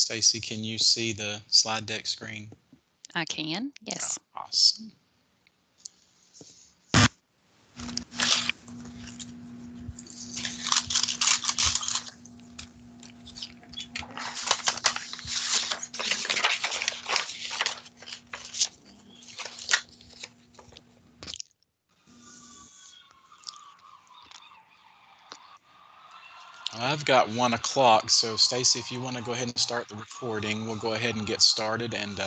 Stacy, can you see the slide deck screen? I can, yes. Oh, awesome. I've got 1 o'clock, so Stacy, if you want to go ahead and start the recording, we'll go ahead and get started, and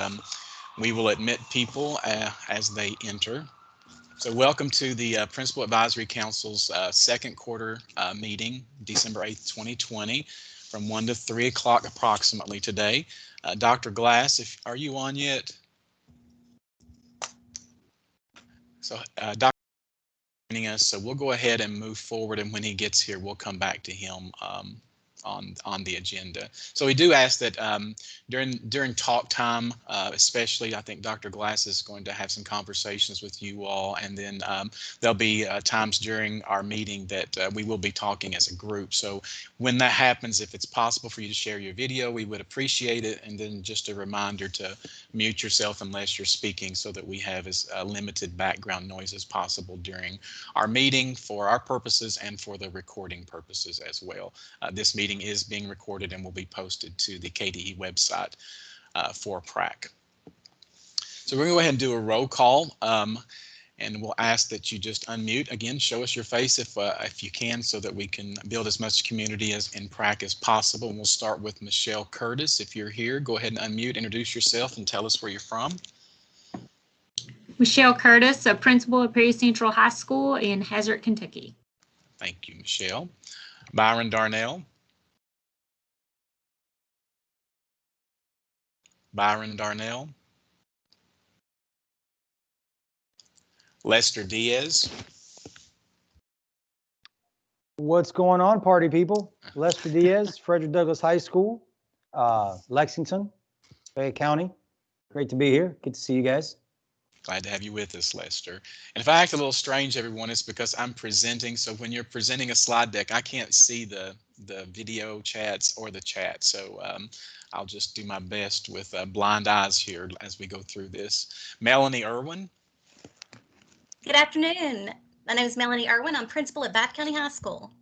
we will admit people as they enter. So welcome to the Principal Advisory Council's second quarter meeting, December 8th, 2020, from 1 to 3 o'clock approximately today. Dr. Glass, are you on yet? So Dr. joining us, so we'll go ahead and move forward, and when he gets here, we'll come back to him on the agenda. So we do ask that during talk time, especially, I think Dr. Glass is going to have some conversations with you all, and then there'll be times during our meeting that we will be talking as a group. So when that happens, if it's possible for you to share your video, we would appreciate it. And then just a reminder to mute yourself unless you're speaking, so that we have as limited background noise as possible during our meeting for our purposes and for the recording purposes as well. This meeting is being recorded and will be posted to the KDE website for PrAC. So we're going to go ahead and do a roll call, and we'll ask that you just unmute. Again, show us your face if you can, so that we can build as much community in PrAC as possible. And we'll start with Michelle Curtis. If you're here, go ahead and unmute, introduce yourself, and tell us where you're from. Michelle Curtis, a principal at Perry Central High School in Hazard, Kentucky. Thank you, Michelle. Byron Darnell. Byron Darnell. Lester Diaz. What's going on, party people? Lester Diaz, Frederick Douglass High School, Lexington, Fayette County. Great to be here. Good to see you guys. Glad to have you with us, Lester. And if I act a little strange, everyone, it's because I'm presenting. So when you're presenting a slide deck, I can't see the video chats or the chat. So I'll just do my best with blind eyes here as we go through this. Melanie Irwin. Good afternoon. My name is Melanie Irwin. I'm principal at Bath County High School.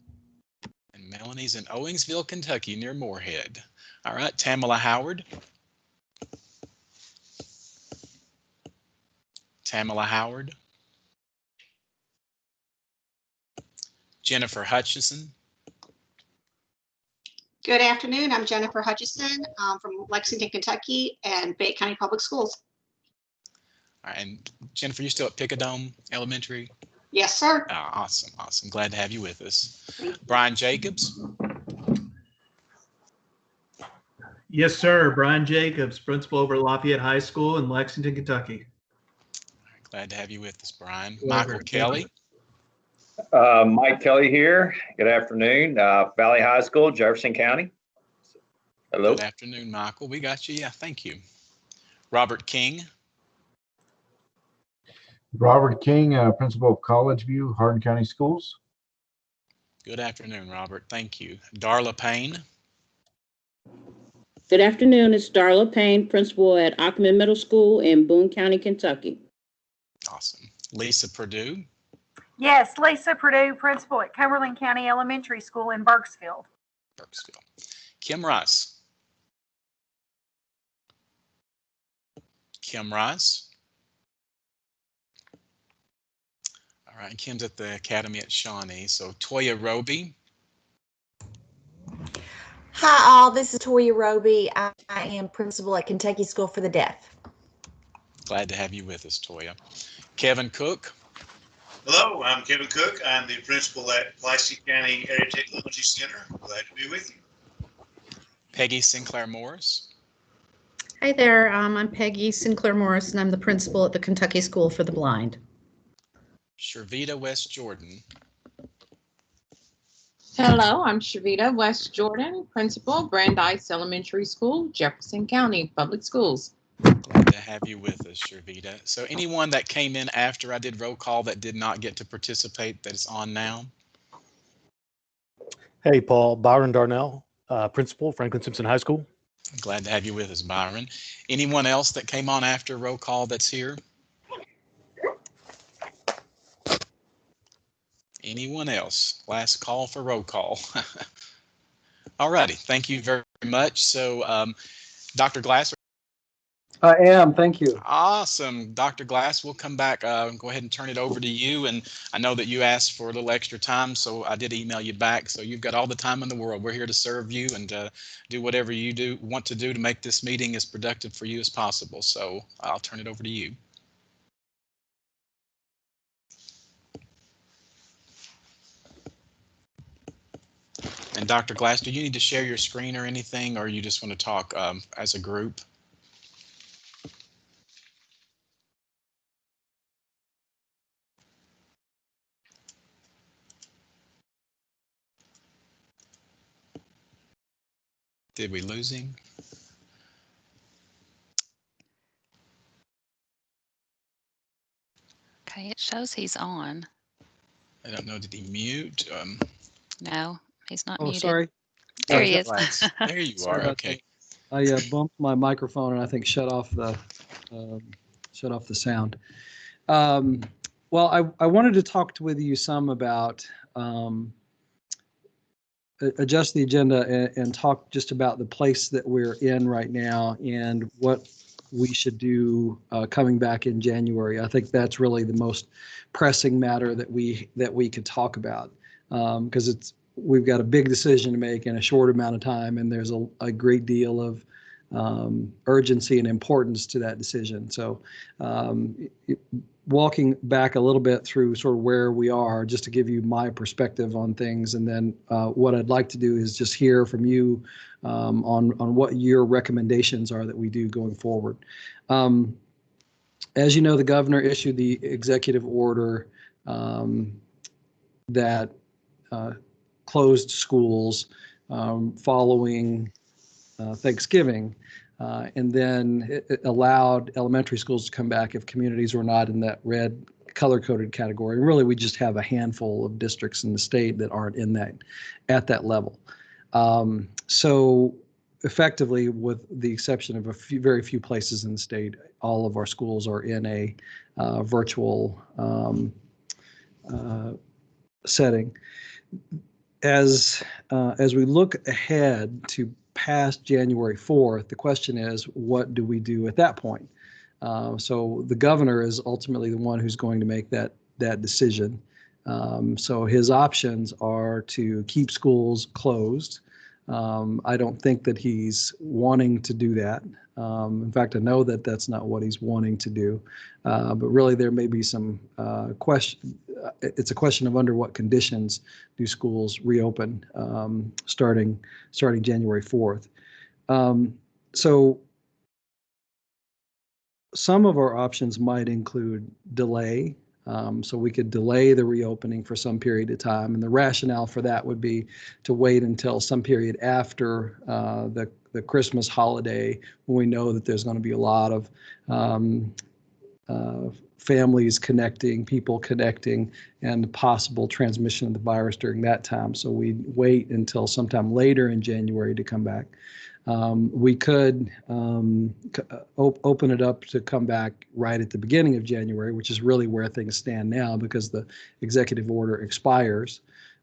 And Melanie's in Owingsville, Kentucky, near Moorhead. All right, Tamala Howard. Tamala Howard. Jennifer Hutchison. Good afternoon. I'm Jennifer Hutchison. I'm from Lexington, Kentucky, and Fayette County Public Schools. All right, and Jennifer, you're still at Picadome Elementary? Yes, sir. Oh, awesome, awesome. Glad to have you with us. Brian Jacobs. Yes, sir. Brian Jacobs, principal over at Lafayette High School in Lexington, Kentucky. Glad to have you with us, Brian. Michael Kelly. Mike Kelly here. Good afternoon. Valley High School, Jefferson County. Hello. Good afternoon, Michael. We got you. Yeah, thank you. Robert King. Robert King, principal of College View, Hardin County Schools. Good afternoon, Robert. Thank you. Darla Payne. Good afternoon. It's Darla Payne, principal at Ackerman Middle School in Boone County, Kentucky. Awesome. Lisa Purdue. Yes, Lisa Purdue, principal at Cumberland County Elementary School in Burkesville. Kim Rice. Kim Rice. All right, Kim's at the Academy at Shawnee. So Toya Roby. Hi all, this is Toya Roby. I am principal at Kentucky School for the Deaf. Glad to have you with us, Toya. Kevin Cook. Hello, I'm Kevin Cook. I'm the principal at Pulaski County Area Technology Center. Glad to be with you. Peggy Sinclair Morris. Hi there, I'm Peggy Sinclair Morris, and I'm the principal at the Kentucky School for the Blind. Shervita West Jordan. Hello, I'm Shavita West Jordan, principal, Brandeis Elementary School, Jefferson County Public Schools. Glad to have you with us, Shervita. So anyone that came in after I did roll call that did not get to participate, that is on now? Hey, Paul. Byron Darnell, principal, Franklin Simpson High School. Glad to have you with us, Byron. Anyone else that came on after roll call that's here? Anyone else? Last call for roll call. All righty. Thank you very much. So, Dr. Glass. I am. Thank you. Awesome. Dr. Glass, we'll come back. Go ahead and turn it over to you. And I know that you asked for a little extra time, so I did email you back. So you've got all the time in the world. We're here to serve you and do whatever you want to do to make this meeting as productive for you as possible. So I'll turn it over to you. And Dr. Glass, do you need to share your screen or anything, or you just want to talk as a group? Did we lose him? Okay, it shows he's on. I don't know. Did he mute? No, he's not Oh, muted. sorry. There he is. There you Sorry are. about Okay. that. I bumped my microphone and I think shut off the sound. Well, I wanted to talk with you some about adjust the agenda and talk just about the place that we're in right now and what we should do coming back in January. I think that's really the most pressing matter that we could talk about because we've got a big decision to make in a short amount of time, and there's a great deal of urgency and importance to that decision. So walking back a little bit through sort of where we are, just to give you my perspective on things, and then what I'd like to do is just hear from you on what your recommendations are that we do going forward. As you know, the governor issued the executive order that closed schools following Thanksgiving. And then it allowed elementary schools to come back if communities were not in that red color-coded category. And really, we just have a handful of districts in the state that aren't in that at that level. So effectively, with the exception of very few places in the state, all of our schools are in a virtual setting. As we look ahead to past January 4th, the question is, what do we do at that point? So the governor is ultimately the one who's going to make that decision. So his options are to keep schools closed. I don't think that he's wanting to do that. In fact, I know that that's not what he's wanting to do. But really, there may be some question. It's a question of under what conditions do schools reopen starting January 4th. So some of our options might include delay. So we could delay the reopening for some period of time. And the rationale for that would be to wait until some period after the Christmas holiday, when we know that there's going to be a lot of families connecting, people connecting, and possible transmission of the virus during that time. So we wait until sometime later in January to come back. We could open it up to come back right at the beginning of January, which is really where things stand now because the executive order expires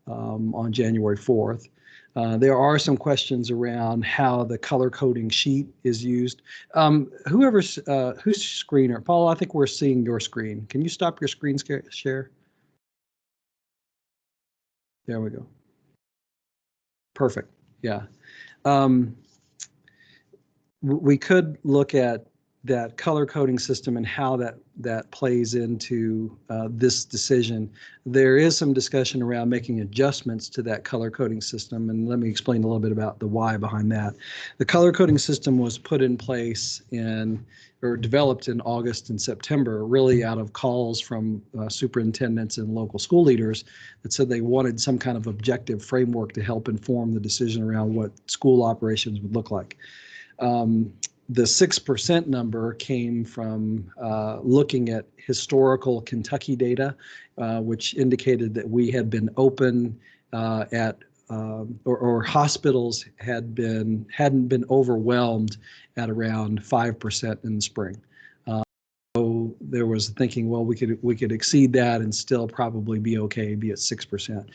on January 4th. There are some questions around how the color coding sheet is used. Who's screener? Paul, I think we're seeing your screen. Can you stop your screen share? There we go. Perfect. Yeah. We could look at that color coding system and how that plays into this decision. There is some discussion around making adjustments to that color coding system, and let me explain a little bit about the why behind that. The color coding system was put in place or developed in August and September, really out of calls from superintendents and local school leaders that said they wanted some kind of objective framework to help inform the decision around what school operations would look like. The 6% number came from looking at historical Kentucky data, which indicated that we had been open at or hospitals hadn't been overwhelmed at around 5% in the spring. So there was thinking, well, we could exceed that and still probably be okay, be at 6%.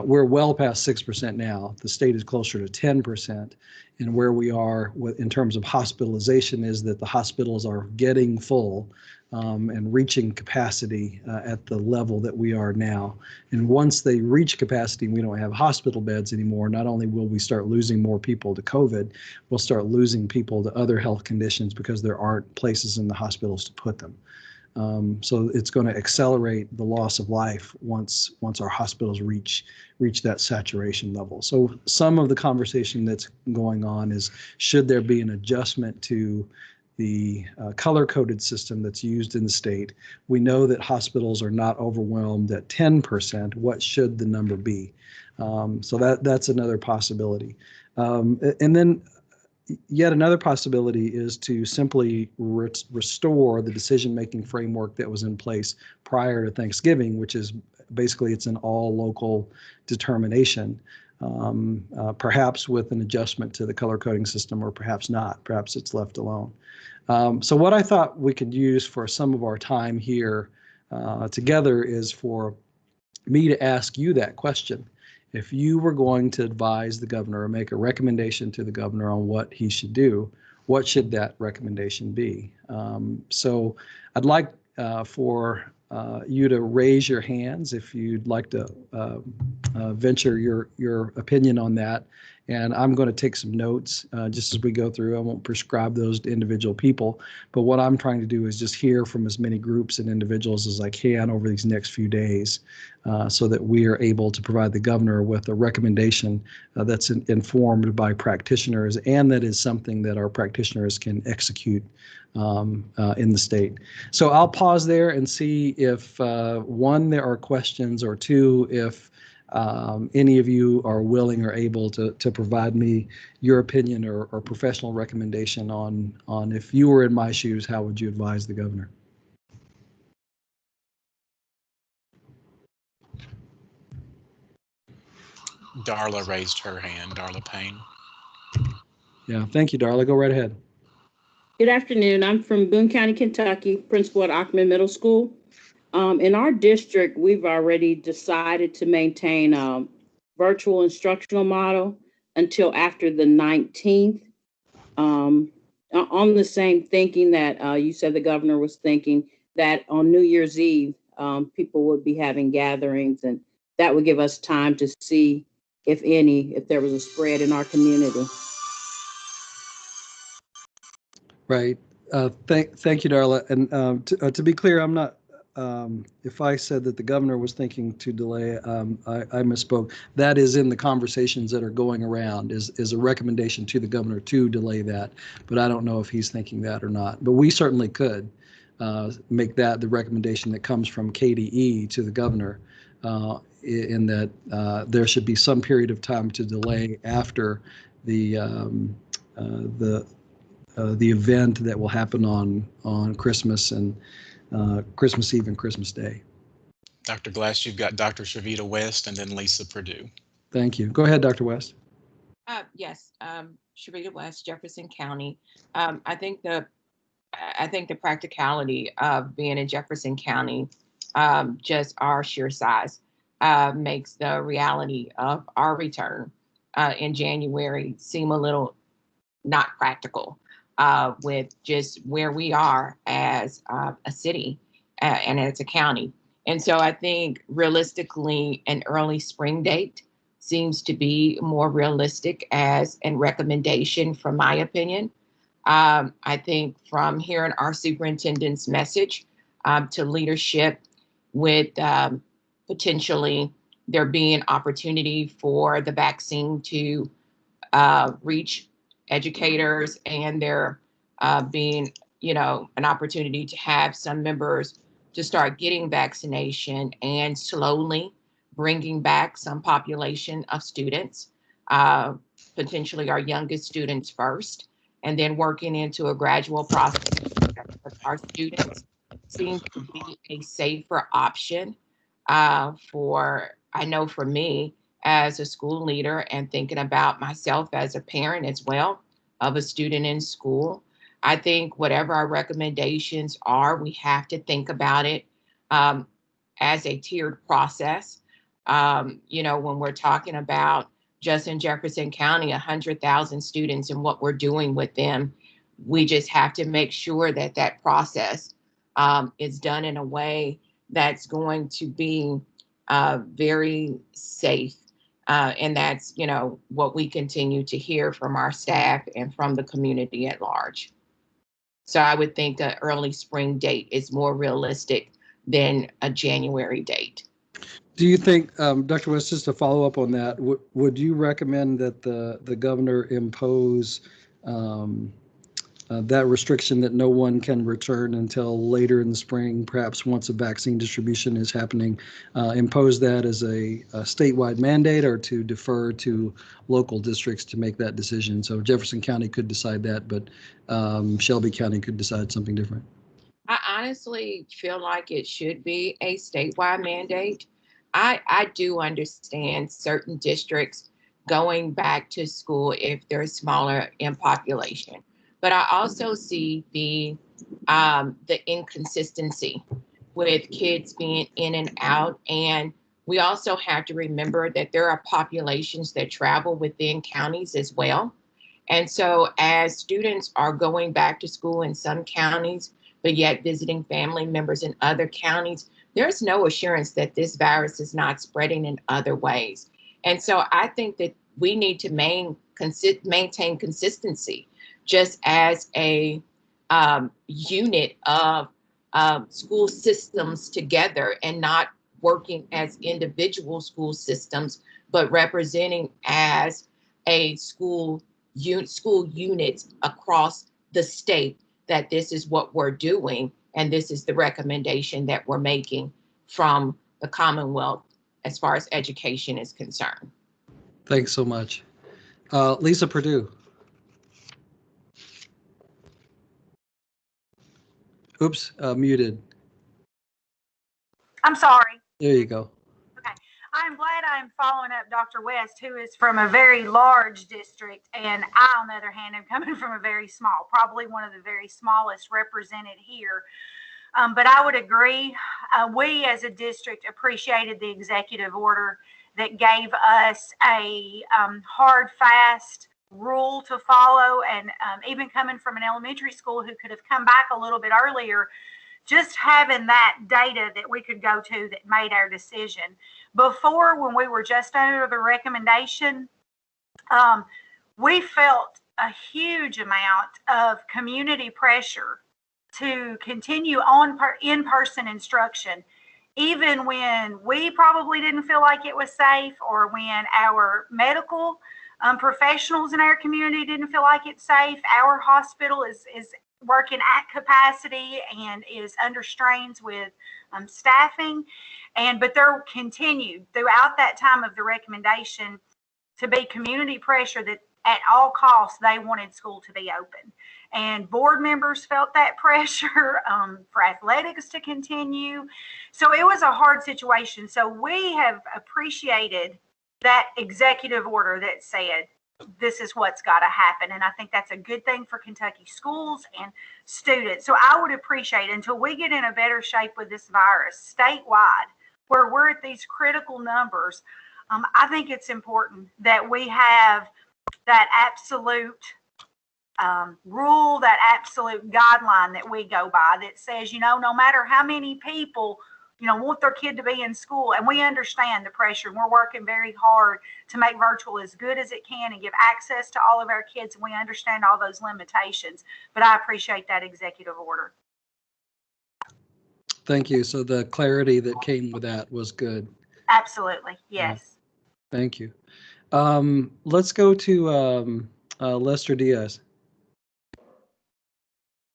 We're well past 6% now. The state is closer to 10%. And where we are in terms of hospitalization is that the hospitals are getting full and reaching capacity at the level that we are now. And once they reach capacity and we don't have hospital beds anymore, not only will we start losing more people to COVID, we'll start losing people to other health conditions because there aren't places in the hospitals to put them. So it's going to accelerate the loss of life once our hospitals reach that saturation level. So some of the conversation that's going on is, should there be an adjustment to the color-coded system that's used in the state? We know that hospitals are not overwhelmed at 10%. What should the number be? So that's another possibility. And then yet another possibility is to simply restore the decision-making framework that was in place prior to Thanksgiving, which is basically it's an all local determination, perhaps with an adjustment to the color coding system, or perhaps not. Perhaps it's left alone. So what I thought we could use for some of our time here together is for me to ask you that question. If you were going to advise the governor or make a recommendation to the governor on what he should do, what should that recommendation be? So I'd like for you to raise your hands if you'd like to venture your opinion on that. And I'm going to take some notes just as we go through. I won't prescribe those to individual people, but what I'm trying to do is just hear from as many groups and individuals as I can over these next few days so that we are able to provide the governor with a recommendation that's informed by practitioners, and that is something that our practitioners can execute in the state. So I'll pause there and see if one, there are questions, or two, if any of you are willing or able to provide me your opinion or professional recommendation on if you were in my shoes, how would you advise the governor? Darla raised her hand, Darla Payne. Yeah, thank you, Darla. Go right ahead. Good afternoon. I'm from Boone County, Kentucky, principal at Ackerman Middle School. In our district, we've already decided to maintain a virtual instructional model until after the 19th. On the same thinking that you said the governor was thinking that on New Year's Eve, people would be having gatherings, and that would give us time to see, if there was a spread in our community. Right. Thank you, Darla. And to be clear, I'm not, if I said that the governor was thinking to delay, I misspoke. That is in the conversations that are going around, is a recommendation to the governor to delay that. But I don't know if he's thinking that or not. But we certainly could make that the recommendation that comes from KDE to the governor, in that there should be some period of time to delay after the event that will happen on Christmas and Christmas Eve and Christmas Day. Dr. Glass, you've got Dr. Shavita West and then Lisa Perdue. Thank you. Go ahead, Dr. West. Yes, Shavita West, Jefferson County. I think the practicality of being in Jefferson County, just our sheer size, makes the reality of our return in January seem a little not practical. With just where we are as a city and as a county. And so I think realistically an early spring date seems to be more realistic as a recommendation, from my opinion. I think from hearing our superintendent's message to leadership, with potentially there being opportunity for the vaccine to reach educators, and there being, an opportunity to have some members to start getting vaccination and slowly bringing back some population of students, potentially our youngest students first, and then working into a gradual process of our students seems to be a safer option I know for me, as a school leader and thinking about myself as a parent as well of a student in school. I think whatever our recommendations are, we have to think about it as a tiered process. You know, when we're talking about just in Jefferson County, 100,000 students and what we're doing with them, we just have to make sure that that process is done in a way that's going to be very safe. And that's, you know, what we continue to hear from our staff and from the community at large. So I would think an early spring date is more realistic than a January date. Do you think, Dr. West, just to follow up on that, would you recommend that the governor impose that restriction that no one can return until later in the spring, perhaps once a vaccine distribution is happening, impose that as a statewide mandate, or to defer to local districts to make that decision? So Jefferson County could decide that, but Shelby County could decide something different. I honestly feel like it should be a statewide mandate. I do understand certain districts going back to school if they're smaller in population. But I also see the inconsistency with kids being in and out. And we also have to remember that there are populations that travel within counties as well. And so as students are going back to school in some counties, but yet visiting family members in other counties, there's no assurance that this virus is not spreading in other ways. And so I think that we need to maintain consistency just as a unit of school systems together, and not working as individual school systems, but representing as a school units across the state, that this is what we're doing and this is the recommendation that we're making from the Commonwealth as far as education is concerned. Thanks so much. Lisa Perdue. Oops, muted. I'm sorry. There you go. Okay. I'm glad I'm following up Dr. West, who is from a very large district, and I, on the other hand, am coming from a very small, probably one of the very smallest represented here. But I would agree, we as a district appreciated the executive order that gave us a hard, fast rule to follow. And even coming from an elementary school who could have come back a little bit earlier, just having that data that we could go to that made our decision. Before, when we were just under the recommendation, we felt a huge amount of community pressure to continue on in-person instruction, even when we probably didn't feel like it was safe, or when our medical professionals in our community didn't feel like it's safe. Our hospital is working at capacity and is under strains with staffing. But there continued throughout that time of the recommendation to be community pressure that at all costs they wanted school to be open. And board members felt that pressure for athletics to continue. So it was a hard situation. So we have appreciated that executive order that said, this is what's got to happen. And I think that's a good thing for Kentucky schools and students. So I would appreciate, until we get in a better shape with this virus statewide, where we're at these critical numbers, I think it's important that we have that absolute rule, that absolute guideline that we go by that says, no matter how many people, want their kid to be in school, and we understand the pressure, and we're working very hard to make virtual as good as it can and give access to all of our kids, and we understand all those limitations, but I appreciate that executive order. Thank you. So the clarity that came with that was good. Absolutely. Yes. Thank you. Let's go to Lester Diaz.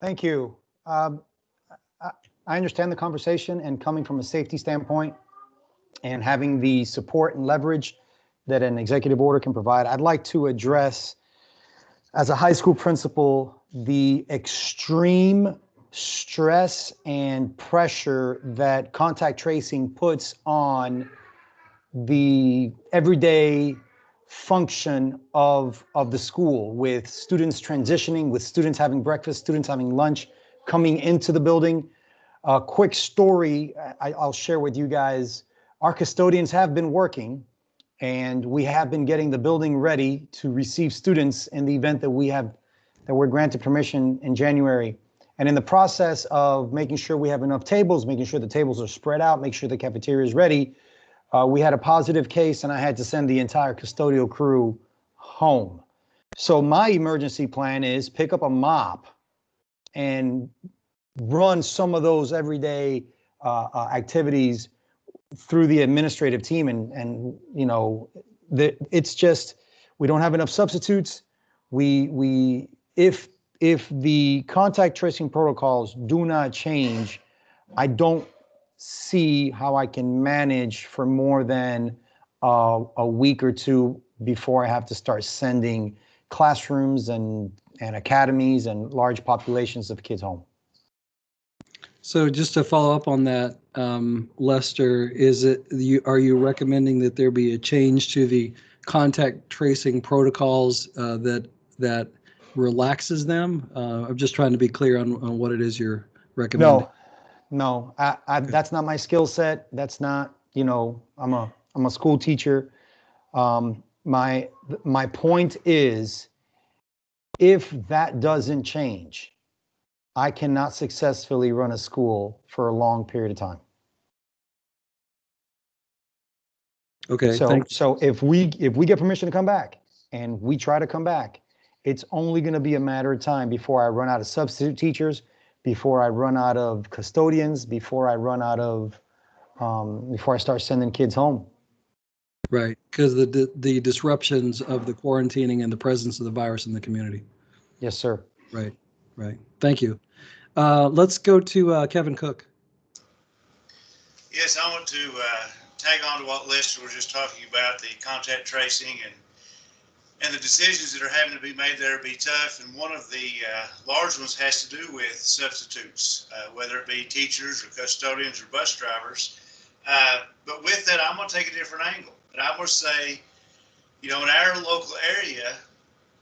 Thank you. I understand the conversation, and coming from a safety standpoint and having the support and leverage that an executive order can provide, I'd like to address, as a high school principal, the extreme stress and pressure that contact tracing puts on the everyday function of the school, with students transitioning, with students having breakfast, students having lunch, coming into the building. A quick story I'll share with you guys. Our custodians have been working, and we have been getting the building ready to receive students in the event that we're granted permission in January. And in the process of making sure we have enough tables, making sure the tables are spread out, make sure the cafeteria is ready, we had a positive case, and I had to send the entire custodial crew home. So my emergency plan is pick up a mop and run some of those everyday activities through the administrative team. And you know, it's just, we don't have enough substitutes. If the contact tracing protocols do not change, I don't see how I can manage for more than a week or two before I have to start sending classrooms and academies and large populations of kids home. So just to follow up on that, Lester, are you recommending that there be a change to the contact tracing protocols that relaxes them? I'm just trying to be clear on what it is you're recommending. No, that's not my skill set. That's not, you know, I'm a school teacher. My point is, if that doesn't change, I cannot successfully run a school for a long period of time. Okay. So if we get permission to come back, and we try to come back, it's only going to be a matter of time before I run out of substitute teachers, before I run out of custodians, before I run out of, before I start sending kids home. Right, because the disruptions of the quarantining and the presence of the virus in the community. Yes, sir. Right. Thank you. Let's go to Kevin Cook. Yes, I want to tag on to what Lester was just talking about, the contact tracing and the decisions that are having to be made there be tough. And one of the large ones has to do with substitutes, whether it be teachers or custodians or bus drivers. But with that, I'm going to take a different angle. And I'm going to say, you know, in our local area,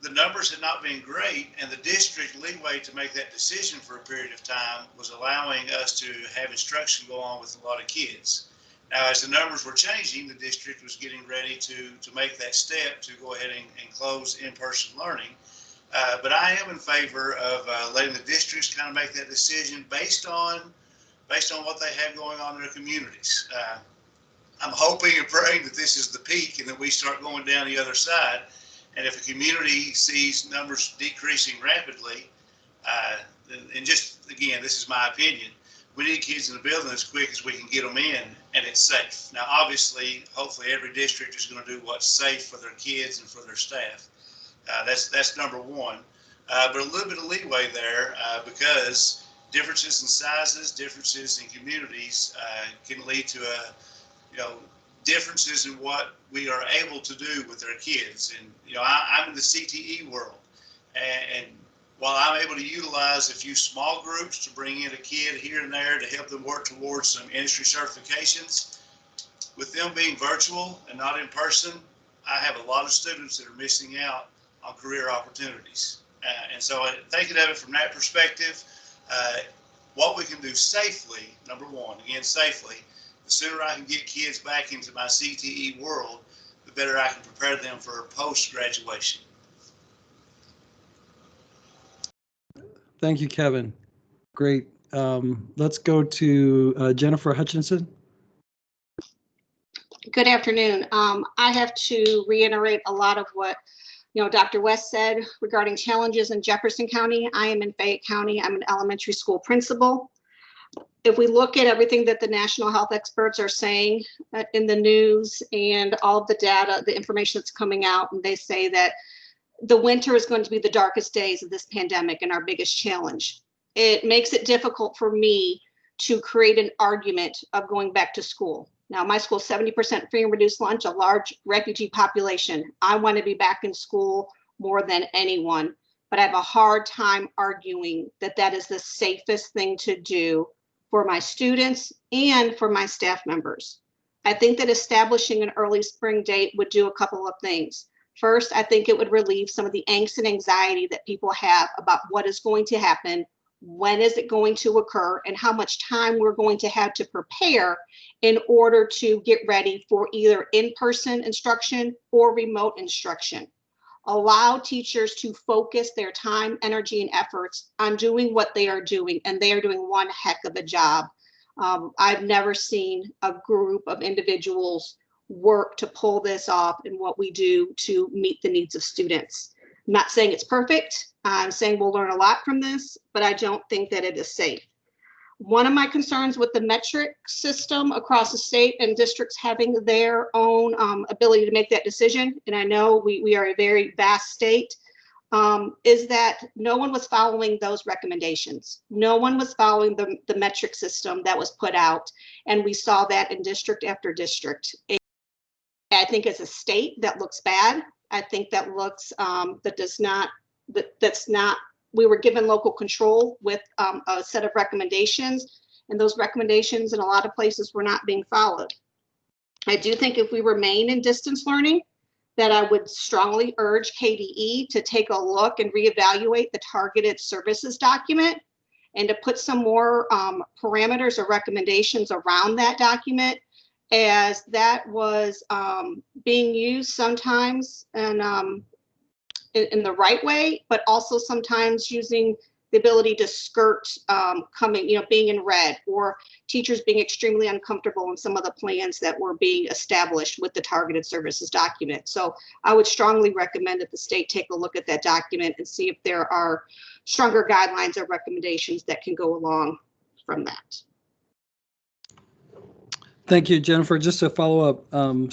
the numbers had not been great, and the district leeway to make that decision for a period of time was allowing us to have instruction go on with a lot of kids. Now, as the numbers were changing, the district was getting ready to make that step to go ahead and close in-person learning. But I am in favor of letting the districts kind of make that decision based on what they have going on in their communities. I'm hoping and praying that this is the peak and that we start going down the other side. And if a community sees numbers decreasing rapidly, and just, again, this is my opinion, we need kids in the building as quick as we can get them in, and it's safe. Now, obviously, hopefully every district is going to do what's safe for their kids and for their staff. That's number one. But a little bit of leeway there because differences in sizes, differences in communities can lead to differences in what we are able to do with our kids. And, you know, I'm in the CTE world, and while I'm able to utilize a few small groups to bring in a kid here and there to help them work towards some industry certifications, with them being virtual and not in person, I have a lot of students that are missing out on career opportunities. And so thinking of it from that perspective, what we can do safely, number one, again, safely, the sooner I can get kids back into my CTE world, the better I can prepare them for post-graduation. Thank you, Kevin. Great. Let's go to Jennifer Hutchinson. Good afternoon. I have to reiterate a lot of what Dr. West said regarding challenges in Jefferson County. I am in Fayette County. I'm an elementary school principal. If we look at everything that the national health experts are saying in the news and all of the data, the information that's coming out, and they say that the winter is going to be the darkest days of this pandemic and our biggest challenge. It makes it difficult for me to create an argument of going back to school. Now, my school is 70% free and reduced lunch, a large refugee population. I want to be back in school more than anyone, but I have a hard time arguing that that is the safest thing to do for my students and for my staff members. I think that establishing an early spring date would do a couple of things. First, I think it would relieve some of the angst and anxiety that people have about what is going to happen, when is it going to occur, and how much time we're going to have to prepare in order to get ready for either in-person instruction or remote instruction. Allow teachers to focus their time, energy, and efforts on doing what they are doing, and they are doing one heck of a job. I've never seen a group of individuals work to pull this off in what we do to meet the needs of students. I'm not saying it's perfect. I'm saying we'll learn a lot from this, but I don't think that it is safe. One of my concerns with the metric system across the state and districts having their own ability to make that decision, and I know we are a very vast state, is that no one was following those recommendations. No one was following the metric system that was put out, and we saw that in district after district. I think as a state that looks bad. I think that looks that's not. We were given local control with a set of recommendations, and those recommendations in a lot of places were not being followed. I do think if we remain in distance learning, that I would strongly urge KDE to take a look and reevaluate the targeted services document and to put some more parameters or recommendations around that document, as that was being used sometimes and in the right way, but also sometimes using the ability to skirt being in red, or teachers being extremely uncomfortable in some of the plans that were being established with the targeted services document. So I would strongly recommend that the state take a look at that document and see if there are stronger guidelines or recommendations that can go along from that. Thank you, Jennifer. Just to follow up, and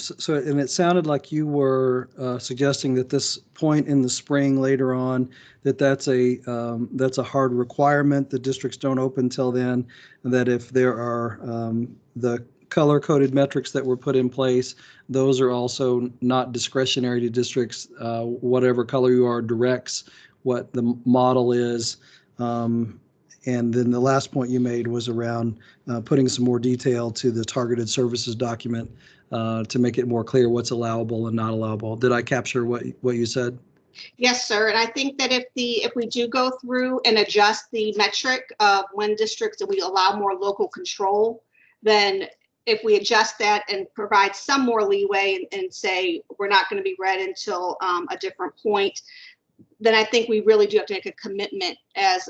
it sounded like you were suggesting that this point in the spring later on, that's a hard requirement. The districts don't open till then, and that if there are the color-coded metrics that were put in place, those are also not discretionary to districts. Whatever color you are directs what the model is. And then the last point you made was around putting some more detail to the targeted services document to make it more clear what's allowable and not allowable. Did I capture what you said? Yes, sir. And I think that if we do go through and adjust the metric of when districts and we allow more local control, then if we adjust that and provide some more leeway and say we're not going to be read until a different point, then I think we really do have to make a commitment as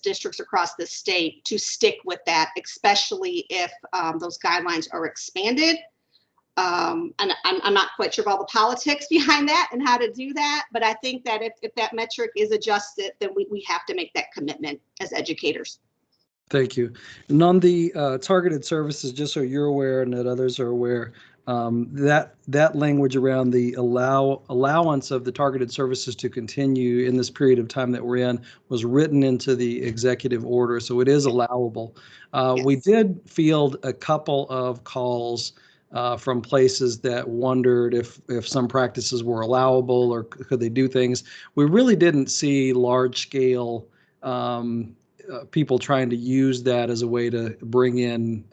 districts across the state to stick with that, especially if those guidelines are expanded. And I'm not quite sure of all the politics behind that and how to do that, but I think that if that metric is adjusted, then we have to make that commitment as educators. Thank you. And on the targeted services, just so you're aware and that others are aware, that language around the allowance of the targeted services to continue in this period of time that we're in was written into the executive order, so it is allowable. Yes. We did field a couple of calls from places that wondered if some practices were allowable or could they do things. We really didn't see large scale people trying to use that as a way to bring in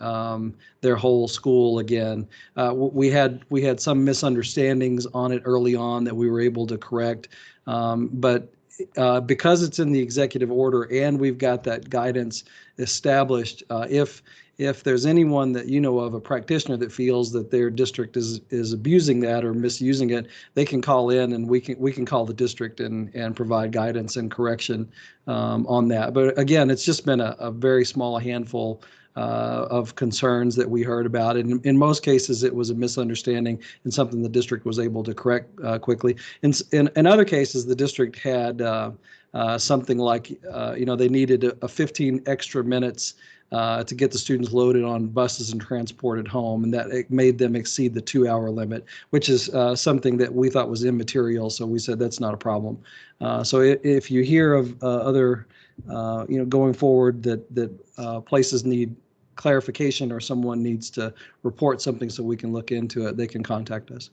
their whole school again. We had some misunderstandings on it early on that we were able to correct, but because it's in the executive order and we've got that guidance established, if there's anyone that you know of, a practitioner that feels that their district is abusing that or misusing it, they can call in and we can call the district and provide guidance and correction on that. But again, it's just been a very small handful of concerns that we heard about. And in most cases, it was a misunderstanding and something the district was able to correct quickly. In other cases, the district had something like, they needed a 15 extra minutes to get the students loaded on buses and transported home, and that it made them exceed the 2-hour limit, which is something that we thought was immaterial. So we said that's not a problem. So if you hear of other, going forward that places need clarification or someone needs to report something so we can look into it, they can contact us.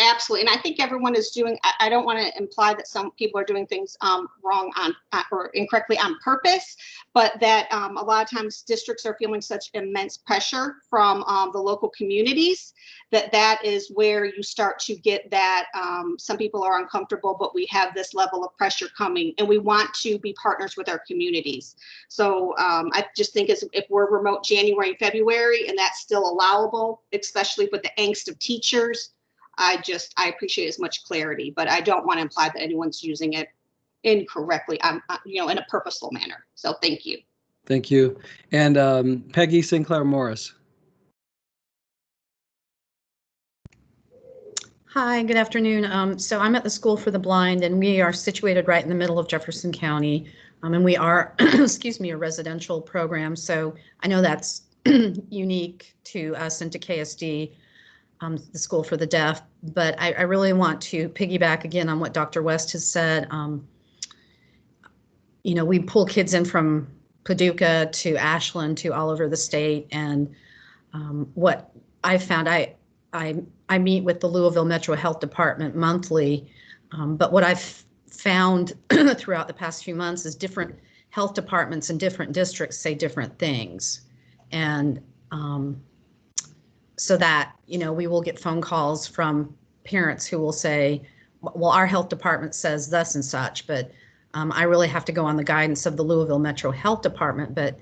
Absolutely. And I think everyone is doing, I don't want to imply that some people are doing things wrong on or incorrectly on purpose, but that a lot of times districts are feeling such immense pressure from the local communities that is where you start to get that some people are uncomfortable, but we have this level of pressure coming and we want to be partners with our communities. So I just think if we're remote January and February and that's still allowable, especially with the angst of teachers, I appreciate as much clarity, but I don't want to imply that anyone's using it incorrectly, in a purposeful manner. So thank you. Thank you. And Peggy Sinclair Morris. Hi, good afternoon. So I'm at the School for the Blind, and we are situated right in the middle of Jefferson County. And we are, excuse me, a residential program. So I know that's unique to us and to KSD. The School for the Deaf, but I really want to piggyback again on what Dr. West has said. We pull kids in from Paducah to Ashland to all over the state, and what I found, I meet with the Louisville Metro Health Department monthly, but what I've found throughout the past few months is different health departments in different districts say different things, and so that, we will get phone calls from parents who will say, well, our health department says thus and such, but I really have to go on the guidance of the Louisville Metro Health Department. But,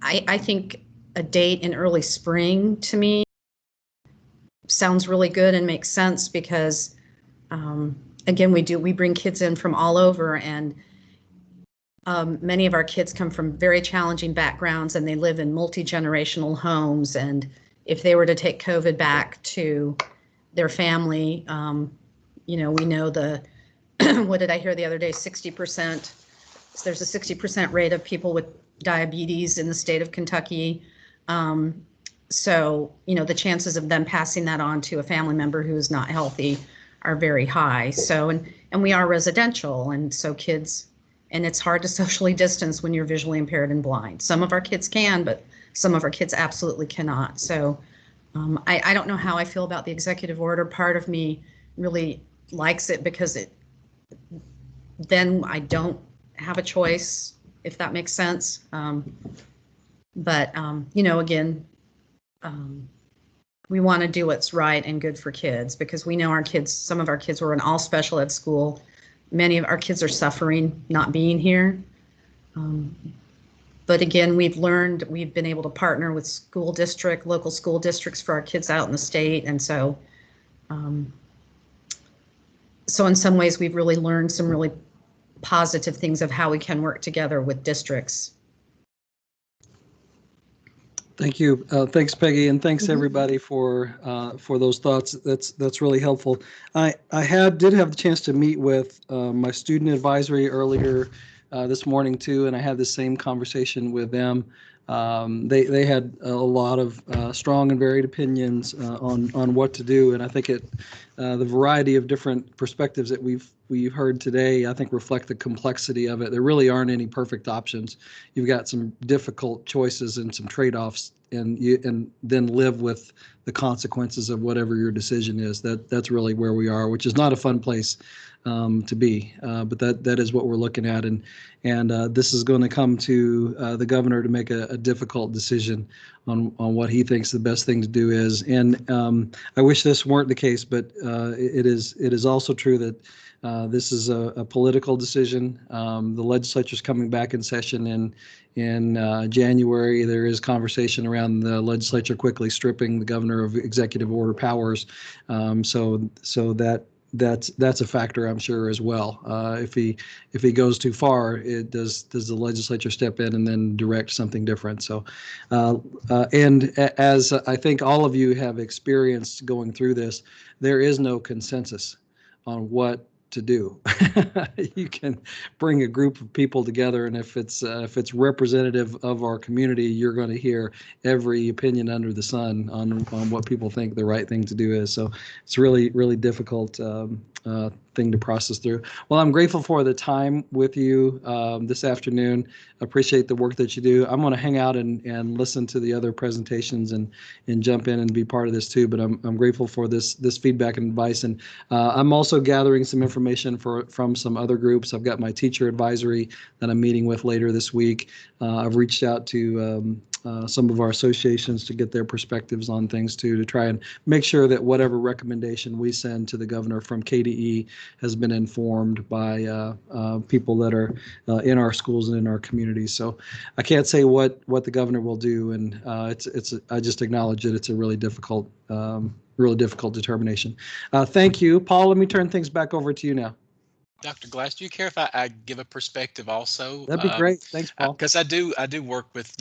I think a date in early spring to me sounds really good and makes sense because, again, we bring kids in from all over, and many of our kids come from very challenging backgrounds and they live in multi-generational homes. And if they were to take COVID back to their family, we know what did I hear the other day? 60%. There's a 60% rate of people with diabetes in the state of Kentucky. So, the chances of them passing that on to a family member who is not healthy are very high. So, and we are residential, and so kids, and it's hard to socially distance when you're visually impaired and blind. Some of our kids can, but some of our kids absolutely cannot. So I don't know how I feel about the executive order. Part of me really likes it because then I don't have a choice, if that makes sense. But again, we want to do what's right and good for kids because we know some of our kids were in all special ed school. Many of our kids are suffering not being here. But again, we've been able to partner with local school districts for our kids out in the state. And so, so in some ways, we've really learned some really positive things of how we can work together with districts. Thank you. Thanks, Peggy, and thanks everybody for those thoughts. That's really helpful. I did have the chance to meet with my student advisory earlier this morning too, and I had the same conversation with them. They had a lot of strong and varied opinions on what to do, and I think the variety of different perspectives that we've heard today, I think reflect the complexity of it. There really aren't any perfect options. You've got some difficult choices and some trade-offs, and then live with the consequences of whatever your decision is. That's really where we are, which is not a fun place to be, but that is what we're looking at, and this is going to come to the governor to make a difficult decision on what he thinks the best thing to do is. And I wish this weren't the case, but it is also true that this is a political decision. The legislature is coming back in session in January. There is conversation around the legislature quickly stripping the governor of executive order powers. So that's a factor, I'm sure, as well. If he goes too far, does the legislature step in and then direct something different? So, and as I think all of you have experienced going through this, there is no consensus on what to do. You can bring a group of people together, and if it's representative of our community, you're going to hear every opinion under the sun on what people think the right thing to do is. So it's really, really difficult thing to process through. Well, I'm grateful for the time with you this afternoon. Appreciate the work that you do. I'm going to hang out and listen to the other presentations and jump in and be part of this too. But I'm grateful for this feedback and advice. And I'm also gathering some information from some other groups. I've got my teacher advisory that I'm meeting with later this week. I've reached out to some of our associations to get their perspectives on things too, to try and make sure that whatever recommendation we send to the governor from KDE has been informed by people that are in our schools and in our communities. So I can't say what the governor will do, and I just acknowledge that it's a really difficult determination. Thank you, Paul. Let me turn things back over to you now. Dr. Glass, do you care if I give a perspective also? That'd be great. Thanks, Paul. Because I do work with,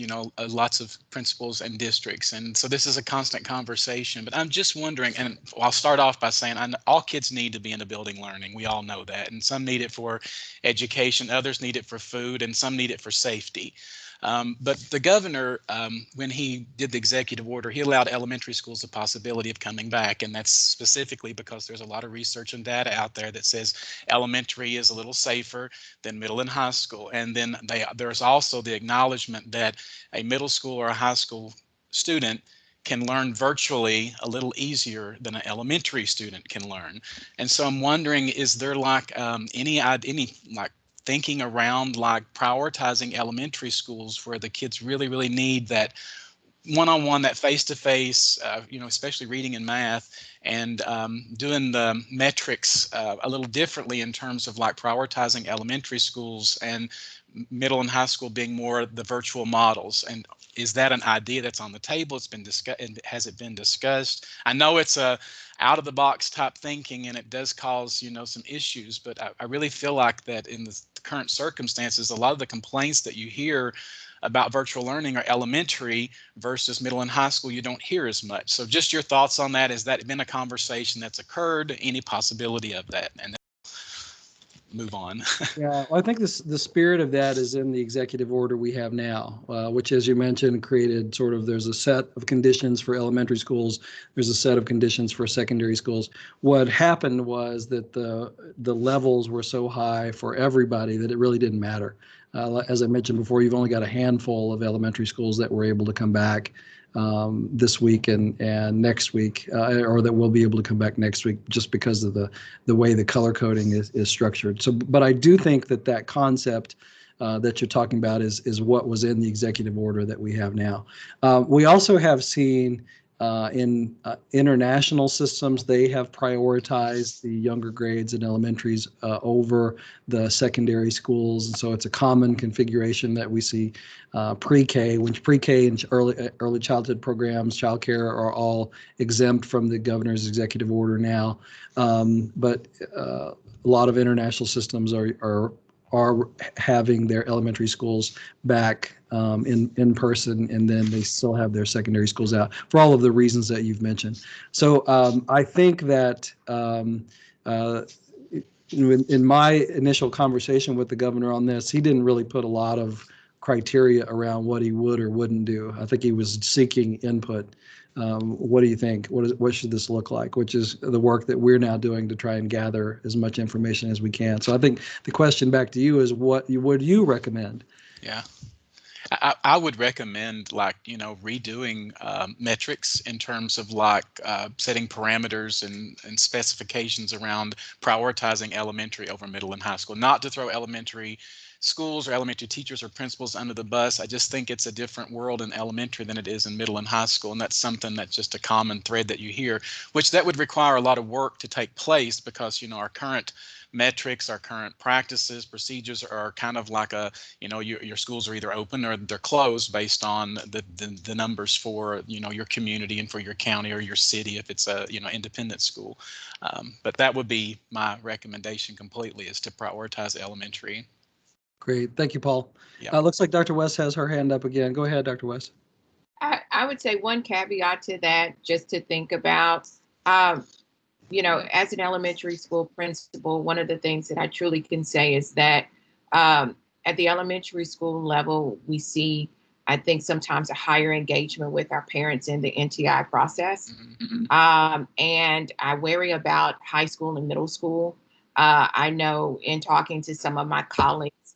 lots of principals and districts. And so this is a constant conversation. But I'm just wondering, and I'll start off by saying all kids need to be in the building learning. We all know that. And some need it for education, others need it for food, and some need it for safety. But the governor, when he did the executive order, he allowed elementary schools the possibility of coming back. And that's specifically because there's a lot of research and data out there that says elementary is a little safer than middle and high school. And then there's also the acknowledgement that a middle school or a high school student can learn virtually a little easier than an elementary student can learn. And so I'm wondering, is there like any like thinking around like prioritizing elementary schools where the kids really need that one-on-one, that face-to-face, especially reading and math, and doing the metrics a little differently in terms of like prioritizing elementary schools and middle and high school being more the virtual models? And is that an idea that's on the table? It's been discussed, and has it been discussed? I know it's a out of the box type thinking, and it does cause some issues, but I really feel like that in the current circumstances, a lot of the complaints that you hear about virtual learning are elementary versus middle and high school. You don't hear as much. So just your thoughts on that. Has that been a conversation that's occurred? Any possibility of that? And then move on. Yeah, well, I think the spirit of that is in the executive order we have now, which, as you mentioned, created there's a set of conditions for elementary schools. There's a set of conditions for secondary schools. What happened was that the levels were so high for everybody that it really didn't matter. As I mentioned before, you've only got a handful of elementary schools that were able to come back this week and next week, or that will be able to come back next week, just because of the way the color coding is structured. So, but I do think that concept that you're talking about is what was in the executive order that we have now. We also have seen in international systems, they have prioritized the younger grades in elementaries over the secondary schools. And so it's a common configuration that we see pre-K, which pre-K and early childhood programs, childcare, are all exempt from the governor's executive order now. But a lot of international systems are having their elementary schools back in person, and then they still have their secondary schools out for all of the reasons that you've mentioned. So I think that in my initial conversation with the governor on this, he didn't really put a lot of criteria around what he would or wouldn't do. I think he was seeking input. What do you think? What should this look like? Which is the work that we're now doing to try and gather as much information as we can. So I think the question back to you is, what would you recommend? Yeah. I would recommend redoing metrics in terms of setting parameters and specifications around prioritizing elementary over middle and high school. Not to throw elementary schools or elementary teachers or principals under the bus. I just think it's a different world in elementary than it is in middle and high school. And that's something that's just a common thread that you hear, which that would require a lot of work to take place, because, our current metrics, our current practices, procedures are kind of like your schools are either open or they're closed based on the numbers for, your community and for your county or your city if it's a, independent school. But that would be my recommendation completely, is to prioritize elementary. Great. Thank you, Paul. Yeah. Looks like Dr. West has her hand up again. Go ahead, Dr. West. I would say one caveat to that, just to think about, as an elementary school principal, one of the things that I truly can say is that at the elementary school level, we see I think sometimes a higher engagement with our parents in the NTI process. And I worry about high school and middle school. I know in talking to some of my colleagues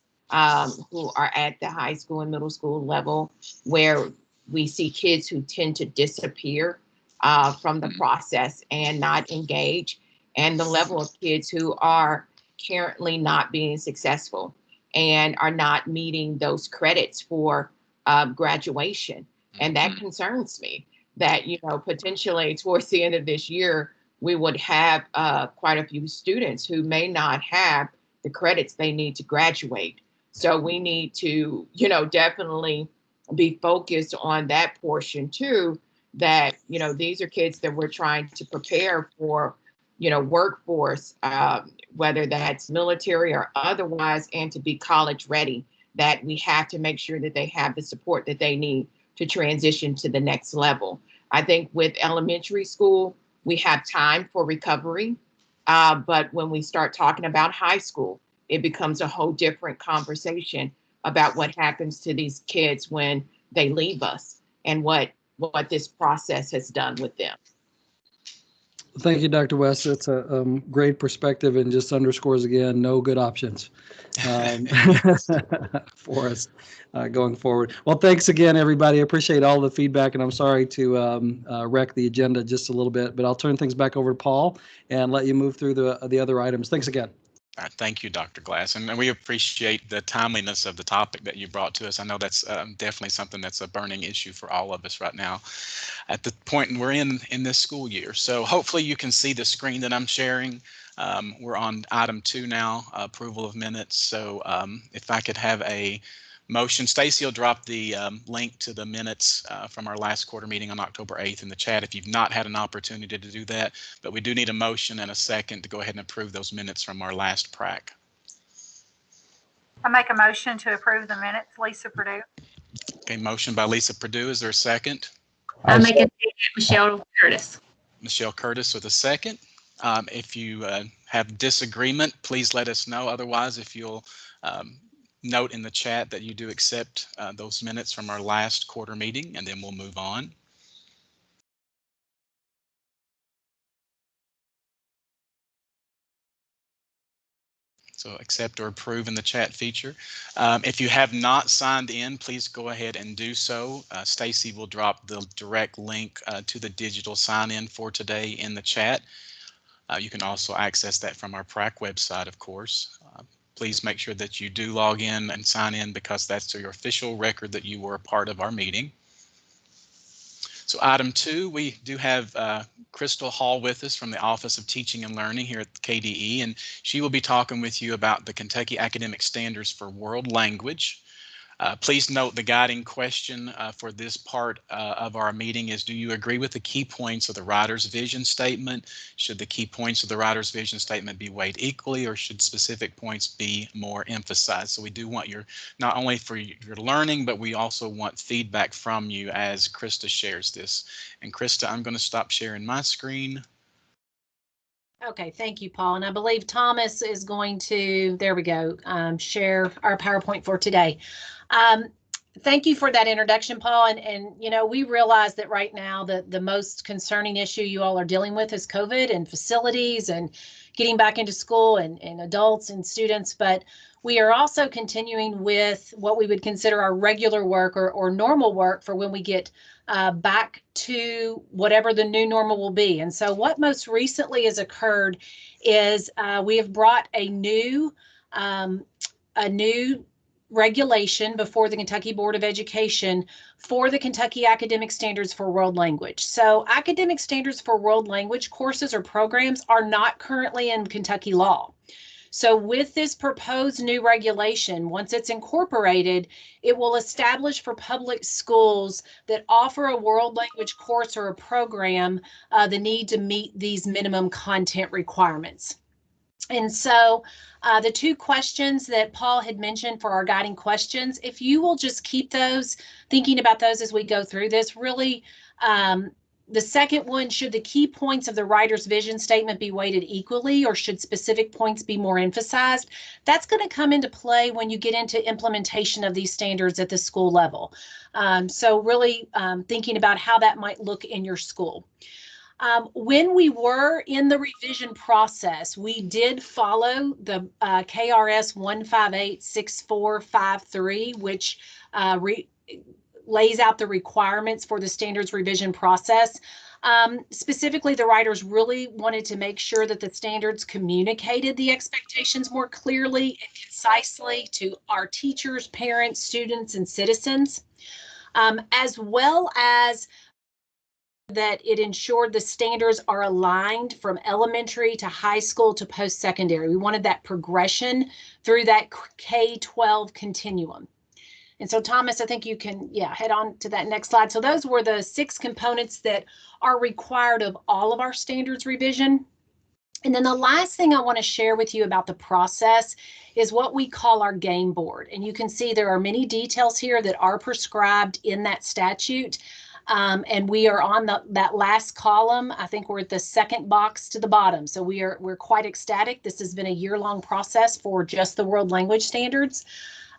who are at the high school and middle school level, where we see kids who tend to disappear from the process and not engage, and the level of kids who are currently not being successful and are not meeting those credits for graduation. And that concerns me, that, you know, potentially towards the end of this year, we would have quite a few students who may not have the credits they need to graduate. So we need to, you know, definitely be focused on that portion too, that, you know, these are kids that we're trying to prepare for, you know, workforce, whether that's military or otherwise, and to be college ready, that we have to make sure that they have the support that they need to transition to the next level. I think with elementary school, we have time for recovery. But when we start talking about high school, it becomes a whole different conversation about what happens to these kids when they leave us and what this process has done with them. Thank you, Dr. West. That's a great perspective and just underscores again, no good options for us going forward. Well, thanks again, everybody. I appreciate all the feedback, and I'm sorry to wreck the agenda just a little bit, but I'll turn things back over to Paul and let you move through the other items. Thanks again. Thank you, Dr. Glass, and we appreciate the timeliness of the topic that you brought to us. I know that's definitely something that's a burning issue for all of us right now at the point we're in this school year. So hopefully you can see the screen that I'm sharing. We're on item 2 now, approval of minutes. So if I could have a motion, Stacy will drop the link to the minutes from our last quarter meeting on October 8th in the chat if you've not had an opportunity to do that. But we do need a motion and a second to go ahead and approve those minutes from our last PrAC. I make a motion to approve the minutes. Lisa Purdue. Okay, motion by Lisa Purdue. Is there a second? I make it Michelle Curtis. Michelle Curtis with a second. If you have disagreement, please let us know. Otherwise, if you'll note in the chat that you do accept those minutes from our last quarter meeting, and then we'll move on. So accept or approve in the chat feature. If you have not signed in, please go ahead and do so. Stacy will drop the direct link to the digital sign-in for today in the chat. You can also access that from our PrAC website, of course. Please make sure that you do log in and sign in, because that's your official record that you were a part of our meeting. So item 2, we do have Crystal Hall with us from the Office of Teaching and Learning here at KDE, and she will be talking with you about the Kentucky Academic Standards for World Language. Please note the guiding question for this part of our meeting is, do you agree with the key points of the writer's vision statement? Should the key points of the writer's vision statement be weighed equally, or should specific points be more emphasized? So we do want your, not only for your learning, but we also want feedback from you as Krista shares this. And Krista, I'm going to stop sharing my screen. Okay, thank you, Paul. And I believe Thomas is going to, there we go, share our PowerPoint for today. Thank you for that introduction, Paul. And you know, we realize that right now the most concerning issue you all are dealing with is COVID and facilities and getting back into school and adults and students. But we are also continuing with what we would consider our regular work or normal work for when we get back to whatever the new normal will be. And so what most recently has occurred is we have brought a new regulation before the Kentucky Board of Education for the Kentucky Academic Standards for World Language. So academic standards for world language courses or programs are not currently in Kentucky law. So with this proposed new regulation, once it's incorporated, it will establish for public schools that offer a world language course or a program the need to meet these minimum content requirements. And so the 2 questions that Paul had mentioned for our guiding questions, if you will just keep those, thinking about those as we go through this, really The second one, should the key points of the writer's vision statement be weighted equally, or should specific points be more emphasized? That's going to come into play when you get into implementation of these standards at the school level. So really thinking about how that might look in your school. When we were in the revision process, we did follow the KRS 1586453, which lays out the requirements for the standards revision process. Specifically, the writers really wanted to make sure that the standards communicated the expectations more clearly and concisely to our teachers, parents, students, and citizens, as well as that it ensured the standards are aligned from elementary to high school to post-secondary. We wanted that progression through that K-12 continuum. And so, Thomas, I think you can, head on to that next slide. So those were the 6 components that are required of all of our standards revision. And then the last thing I want to share with you about the process is what we call our game board. And you can see there are many details here that are prescribed in that statute. And we are on that last column. I think we're at the second box to the bottom. So we're quite ecstatic. This has been a year-long process for just the world language standards.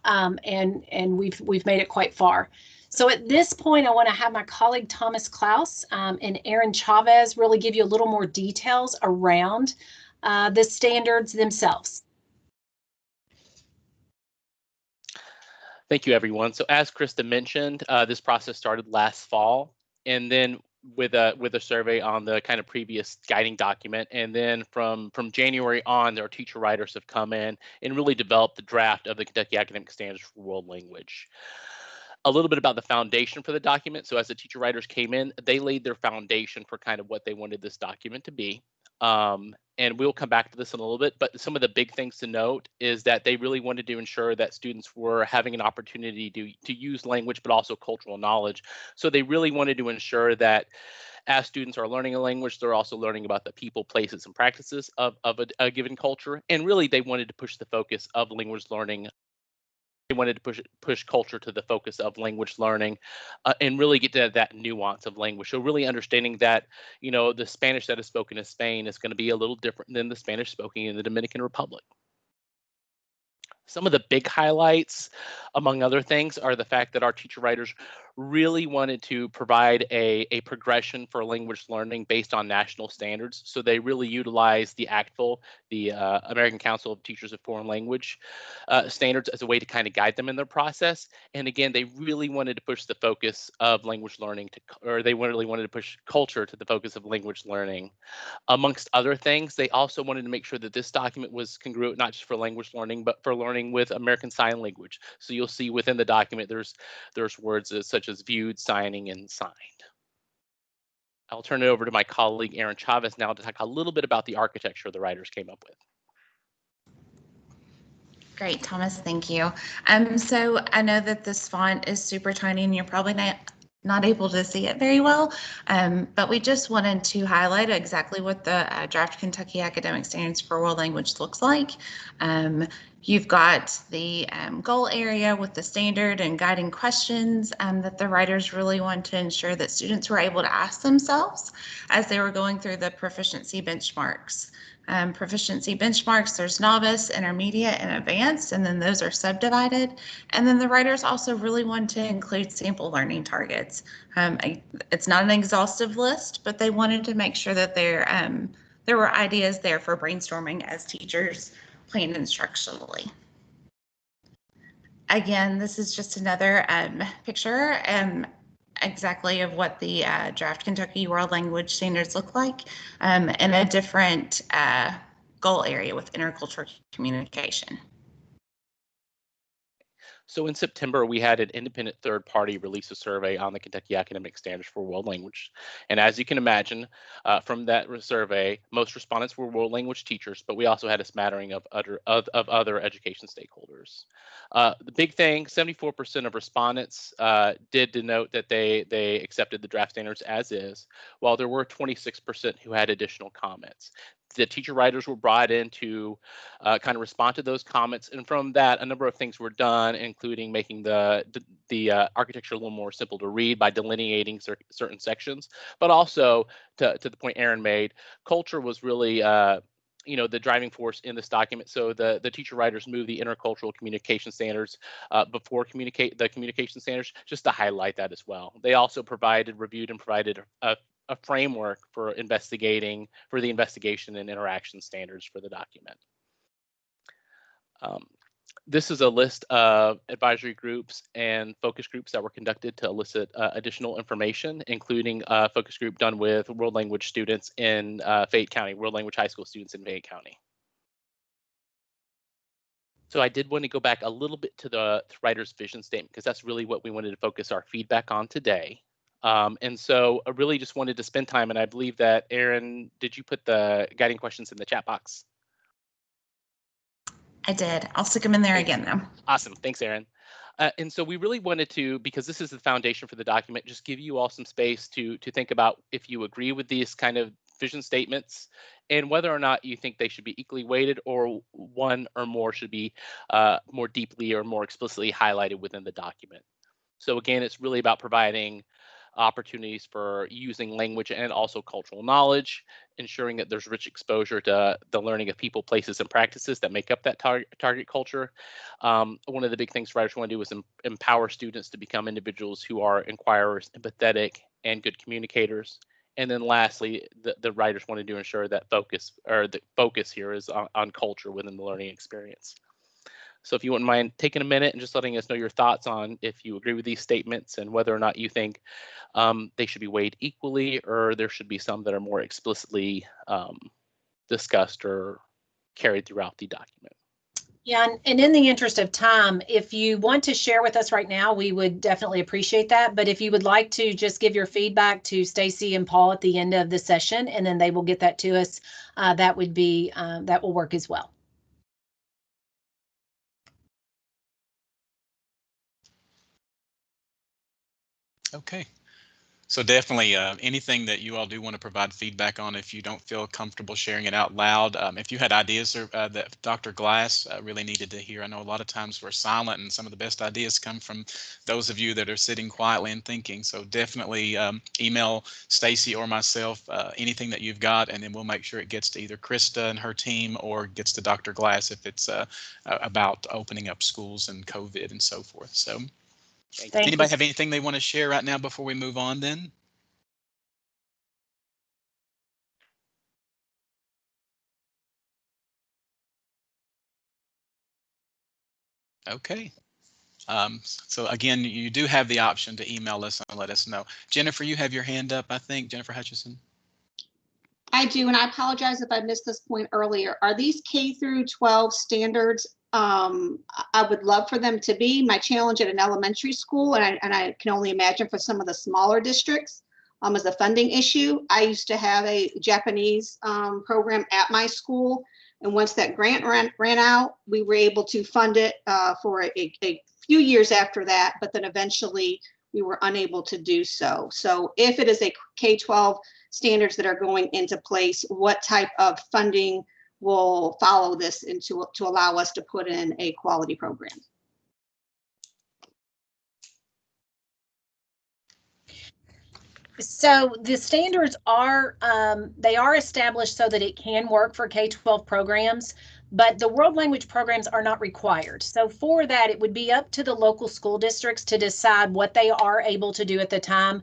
And we've made it quite far. So at this point, I want to have my colleague Thomas Klaus and Aaron Chavez really give you a little more details around the standards themselves. Thank you, everyone. So as Krista mentioned, this process started last fall, and then with a survey on the kind of previous guiding document, and then from January on, our teacher writers have come in and really developed the draft of the Kentucky Academic Standards for World Language. A little bit about the foundation for the document. So as the teacher writers came in, they laid their foundation for kind of what they wanted this document to be. And we'll come back to this in a little bit, but some of the big things to note is that they really wanted to ensure that students were having an opportunity to use language, but also cultural knowledge. So they really wanted to ensure that as students are learning a language, they're also learning about the people, places, and practices of a given culture. And really, they wanted to push the focus of language learning. They wanted to push culture to the focus of language learning and really get to that nuance of language. So really understanding that, the Spanish that is spoken in Spain is going to be a little different than the Spanish spoken in the Dominican Republic. Some of the big highlights, among other things, are the fact that our teacher writers really wanted to provide a progression for language learning based on national standards. So they really utilized the ACTFL, the American Council of Teachers of Foreign Language standards, as a way to kind of guide them in their process. And again, they really wanted to push the focus of language learning they really wanted to push culture to the focus of language learning. Amongst other things, they also wanted to make sure that this document was congruent, not just for language learning, but for learning with American Sign Language. So you'll see within the document, there's words such as viewed, signing, and signed. I'll turn it over to my colleague, Aaron Chavez, now to talk a little bit about the architecture the writers came up with. Great, Thomas, thank you. So I know that this font is super tiny and you're probably not able to see it very well, but we just wanted to highlight exactly what the draft Kentucky Academic Standards for World Language looks like. You've got the goal area with the standard and guiding questions that the writers really want to ensure that students were able to ask themselves as they were going through the proficiency benchmarks. Proficiency benchmarks, there's novice, intermediate, and advanced, and then those are subdivided. And then the writers also really want to include sample learning targets. It's not an exhaustive list, but they wanted to make sure that there were ideas there for brainstorming as teachers planned instructionally. Again, this is just another picture exactly of what the draft Kentucky World Language Standards look like in a different goal area with intercultural communication. So in September, we had an independent third party release a survey on the Kentucky Academic Standards for World Language. And as you can imagine, from that survey, most respondents were world language teachers, but we also had a smattering of other education stakeholders. The big thing, 74% of respondents did denote that they accepted the draft standards as is, while there were 26% who had additional comments. The teacher writers were brought in to kind of respond to those comments, and from that, a number of things were done, including making the architecture a little more simple to read by delineating certain sections. But also, to the point Aaron made, culture was really the driving force in this document. So the teacher writers moved the intercultural communication standards before the communication standards, just to highlight that as well. They also reviewed and provided a framework for the investigation and interaction standards for the document. This is a list of advisory groups and focus groups that were conducted to elicit additional information, including a focus group done with world language students in Fayette County, world language high school students in Fayette County. So I did want to go back a little bit to the writer's vision statement, because that's really what we wanted to focus our feedback on today. And so I really just wanted to spend time, and I believe that, Aaron, did you put the guiding questions in the chat box? I did. I'll stick them in there again, though. Awesome. Thanks, Aaron. And so we really wanted to, because this is the foundation for the document, just give you all some space to think about if you agree with these kind of vision statements and whether or not you think they should be equally weighted, or one or more should be more deeply or more explicitly highlighted within the document. So again, it's really about providing opportunities for using language and also cultural knowledge, ensuring that there's rich exposure to the learning of people, places, and practices that make up that target culture. One of the big things writers want to do is empower students to become individuals who are inquirers, empathetic, and good communicators. And then lastly, the writers want to do ensure that the focus here is on culture within the learning experience. So if you wouldn't mind taking a minute and just letting us know your thoughts on if you agree with these statements and whether or not you think they should be weighed equally, or there should be some that are more explicitly discussed or carried throughout the document. Yeah, and in the interest of time, if you want to share with us right now, we would definitely appreciate that. But if you would like to just give your feedback to Stacy and Paul at the end of the session, and then they will get that to us, that will work as well. Okay. So definitely anything that you all do want to provide feedback on, if you don't feel comfortable sharing it out loud, if you had ideas that Dr. Glass really needed to hear. I know a lot of times we're silent, and some of the best ideas come from those of you that are sitting quietly and thinking. So definitely email Stacy or myself anything that you've got, and then we'll make sure it gets to either Krista and her team or gets to Dr. Glass if it's about opening up schools and COVID and so forth. So. Does anybody have anything they want to share right now before we move on then? Okay. So again, you do have the option to email us and let us know. Jennifer, you have your hand up, I think. Jennifer Hutchison. I do, and I apologize if I missed this point earlier. Are these K through 12 standards? I would love for them to be. My challenge at an elementary school, and I can only imagine for some of the smaller districts, is a funding issue. I used to have a Japanese program at my school, and once that grant ran out, we were able to fund it for a few years after that, but then eventually we were unable to do so. So if it is a K-12 standards that are going into place, what type of funding will follow this to allow us to put in a quality program? So the standards are they are established so that it can work for K-12 programs, but the world language programs are not required. So for that, it would be up to the local school districts to decide what they are able to do at the time.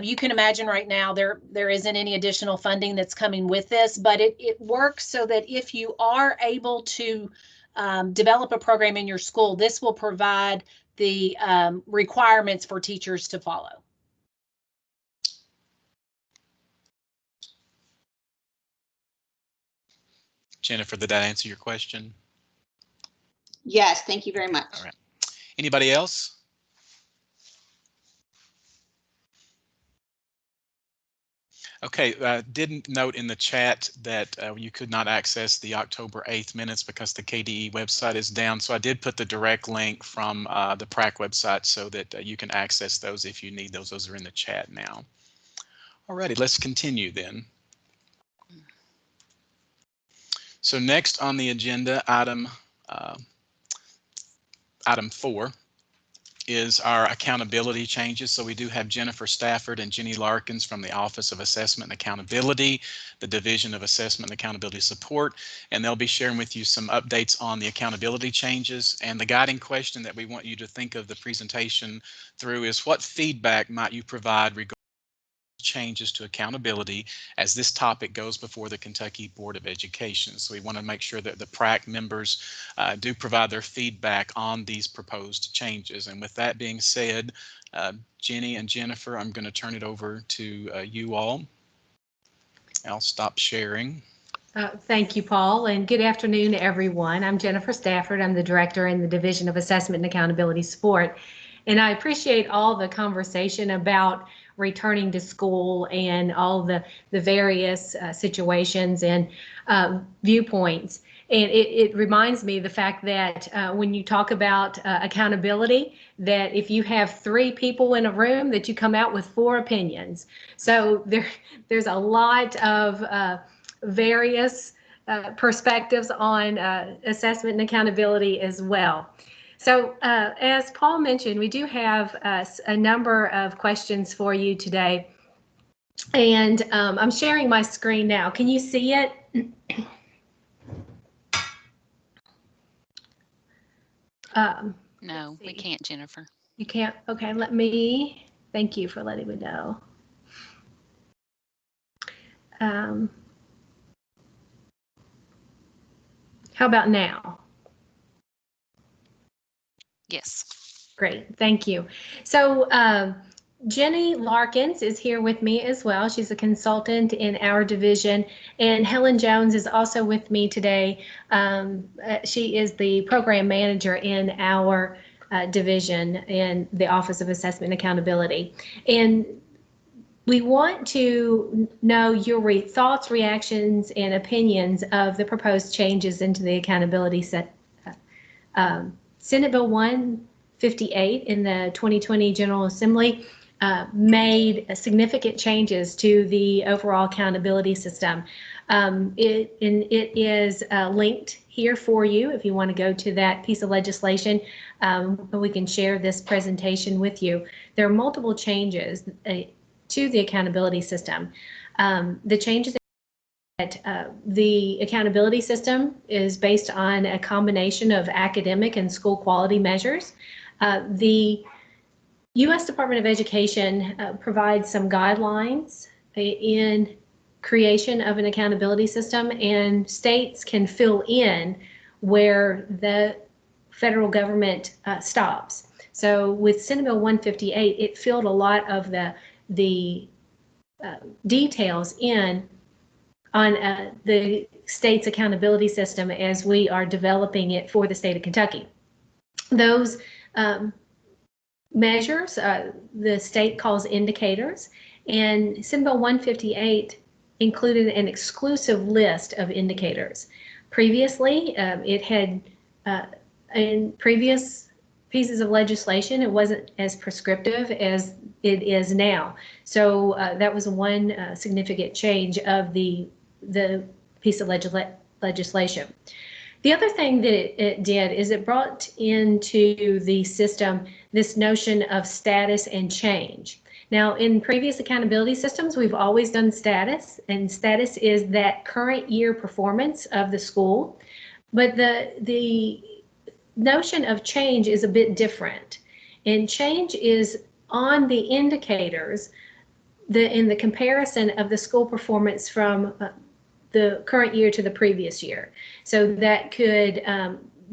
You can imagine right now there isn't any additional funding that's coming with this, but it works so that if you are able to develop a program in your school, this will provide the requirements for teachers to follow. Jennifer, did that answer your question? Yes, thank you very much. All right. Anybody else? Okay, didn't note in the chat that you could not access the October 8th minutes because the KDE website is down. So I did put the direct link from the PrAC website so that you can access those if you need those. Those are in the chat now. Alrighty, let's continue then. So next on the agenda, item 4 is our accountability changes. So we do have Jennifer Stafford and Jenny Larkins from the Office of Assessment and Accountability, the Division of Assessment and Accountability Support, and they'll be sharing with you some updates on the accountability changes. And the guiding question that we want you to think of the presentation through is, what feedback might you provide regarding changes to accountability as this topic goes before the Kentucky Board of Education? So we want to make sure that the PrAC members do provide their feedback on these proposed changes. And with that being said, Jenny and Jennifer, I'm going to turn it over to you all. I'll stop sharing. Thank you, Paul, and good afternoon, everyone. I'm Jennifer Stafford. I'm the Director in the Division of Assessment and Accountability Support. And I appreciate all the conversation about returning to school and all the various situations and viewpoints. And it reminds me the fact that when you talk about accountability, that if you have 3 people in a room, that you come out with 4 opinions. So there's a lot of various perspectives on assessment and accountability as well. So as Paul mentioned, we do have a number of questions for you today. And I'm sharing my screen now. Can you see it? No, we can't, Jennifer. You can't? Okay, thank you for letting me know. How about now? Yes. Great, thank you. So Jenny Larkins is here with me as well. She's a consultant in our division, and Helen Jones is also with me today. She is the program manager in our division in the Office of Assessment and Accountability. And we want to know your thoughts, reactions, and opinions of the proposed changes into the accountability set. Senate Bill 158 in the 2020 General Assembly made significant changes to the overall accountability system. It is linked here for you if you want to go to that piece of legislation. We can share this presentation with you. There are multiple changes to the accountability system. The changes that the accountability system is based on a combination of academic and school quality measures. The U.S. Department of Education provides some guidelines in creation of an accountability system, and states can fill in where the federal government stops. So with Senate Bill 158, it filled a lot of the details in on the state's accountability system as we are developing it for the state of Kentucky. Those measures, the state calls indicators, and Senate Bill 158 included an exclusive list of indicators. Previously, it had, in previous pieces of legislation, it wasn't as prescriptive as it is now. So that was one significant change of the piece of legislation. The other thing that it did is it brought into the system this notion of status and change. Now, in previous accountability systems, we've always done status, and status is that current year performance of the school. But the notion of change is a bit different. And change is on the indicators in the comparison of the school performance from the current year to the previous year. So that could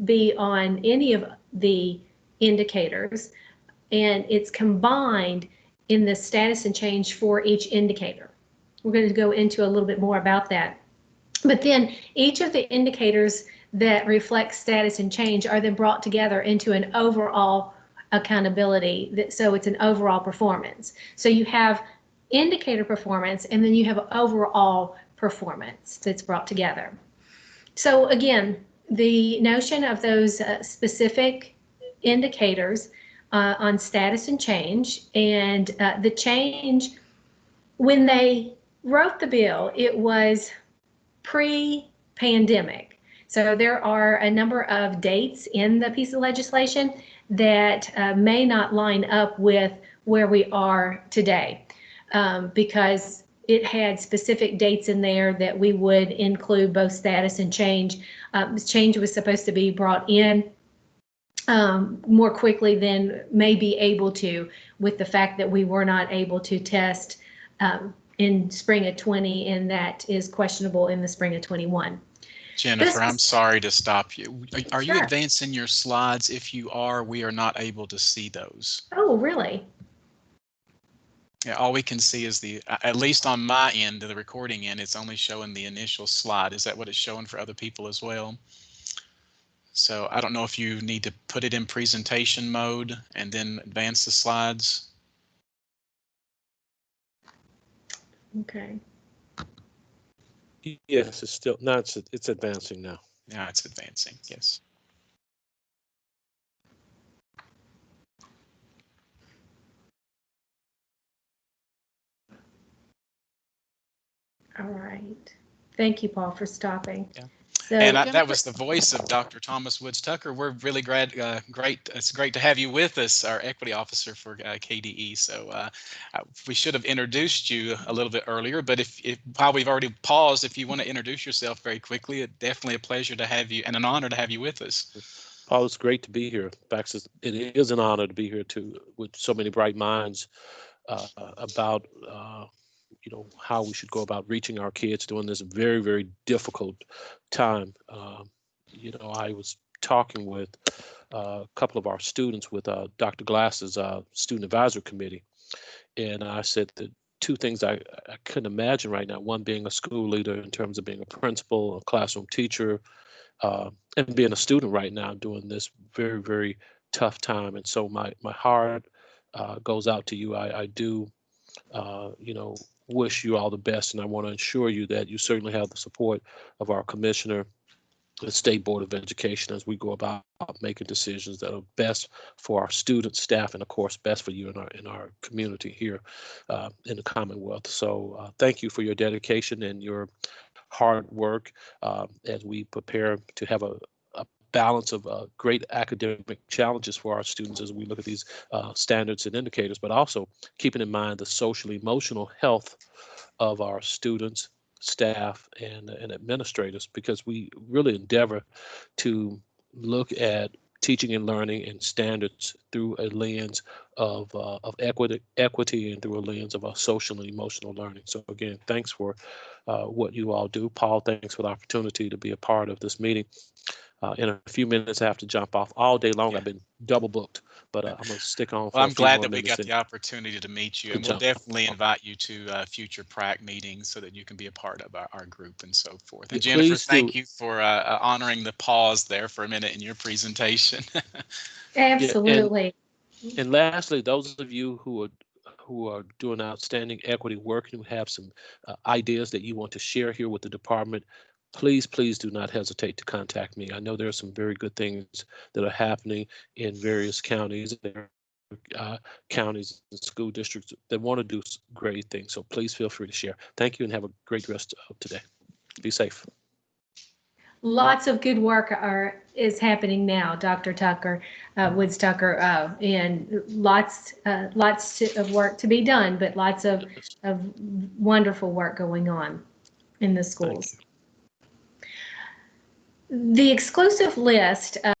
be on any of the indicators, and it's combined in the status and change for each indicator. We're going to go into a little bit more about that. But then each of the indicators that reflect status and change are then brought together into an overall accountability. So it's an overall performance. So you have indicator performance, and then you have overall performance that's brought together. So again, the notion of those specific indicators on status and change, and the change, when they wrote the bill, it was pre pandemic. So there are a number of dates in the piece of legislation that may not line up with where we are today, because it had specific dates in there that we would include both status and change. Change was supposed to be brought in more quickly than may be able to, with the fact that we were not able to test in spring of 20, and that is questionable in the spring of 21. Jennifer, I'm sorry to stop you. Are you Sure. advancing your slides? If you are, we are not able to see those. Oh, really? Yeah, all we can see is at least on my end, the recording end, it's only showing the initial slide. Is that what it's showing for other people as well? So I don't know if you need to put it in presentation mode and then advance the slides. Okay. Yes, it's still, no, it's advancing now. Yeah, it's advancing, yes. All right. Thank you, Paul, for stopping. Yeah. So, And that was the voice of Dr. Thomas Woods Tucker. We're really glad, it's great to have you with us, our equity officer for KDE. So we should have introduced you a little bit earlier, but if while we've already paused, if you want to introduce yourself very quickly, it's definitely a pleasure to have you and an honor to have you with us. Paul, it's great to be here. In fact, it is an honor to be here too, with so many bright minds about how we should go about reaching our kids during this very, very difficult time. I was talking with a couple of our students with Dr. Glass's student advisory committee, and I said that two things I couldn't imagine right now, one being a school leader in terms of being a principal, a classroom teacher, and being a student right now during this very, very tough time. And so my heart goes out to you. I do wish you all the best, and I want to assure you that you certainly have the support of our commissioner, the State Board of Education, as we go about making decisions that are best for our students, staff, and of course best for you in our community here in the Commonwealth. So thank you for your dedication and your hard work as we prepare to have a balance of great academic challenges for our students as we look at these standards and indicators, but also keeping in mind the social emotional health of our students, staff, and administrators, because we really endeavor to look at teaching and learning and standards through a lens of equity and through a lens of social and emotional learning. So again, thanks for what you all do. Paul, thanks for the opportunity to be a part of this meeting. In a few minutes, I have to jump off all day long. Yeah. I've been double booked, but I'm going to stick on for Well, a I'm few glad more that we got minutes the opportunity to meet you, and we'll definitely invite you to future PrAC meetings so that you can be a part of our group and so forth. And Yeah, Jennifer, thank you for honoring the pause there for a minute in your presentation. Absolutely. Yeah, and lastly, those of you who are doing outstanding equity work and who have some ideas that you want to share here with the department, please do not hesitate to contact me. I know there are some very good things that are happening in various counties. There are counties and school districts that want to do great things. So please feel free to share. Thank you and have a great rest of today. Be safe. Lots of good work is happening now, Dr. Tucker, Woods Tucker, and lots of work to be done, but lots of wonderful work going on in the schools. The exclusive list of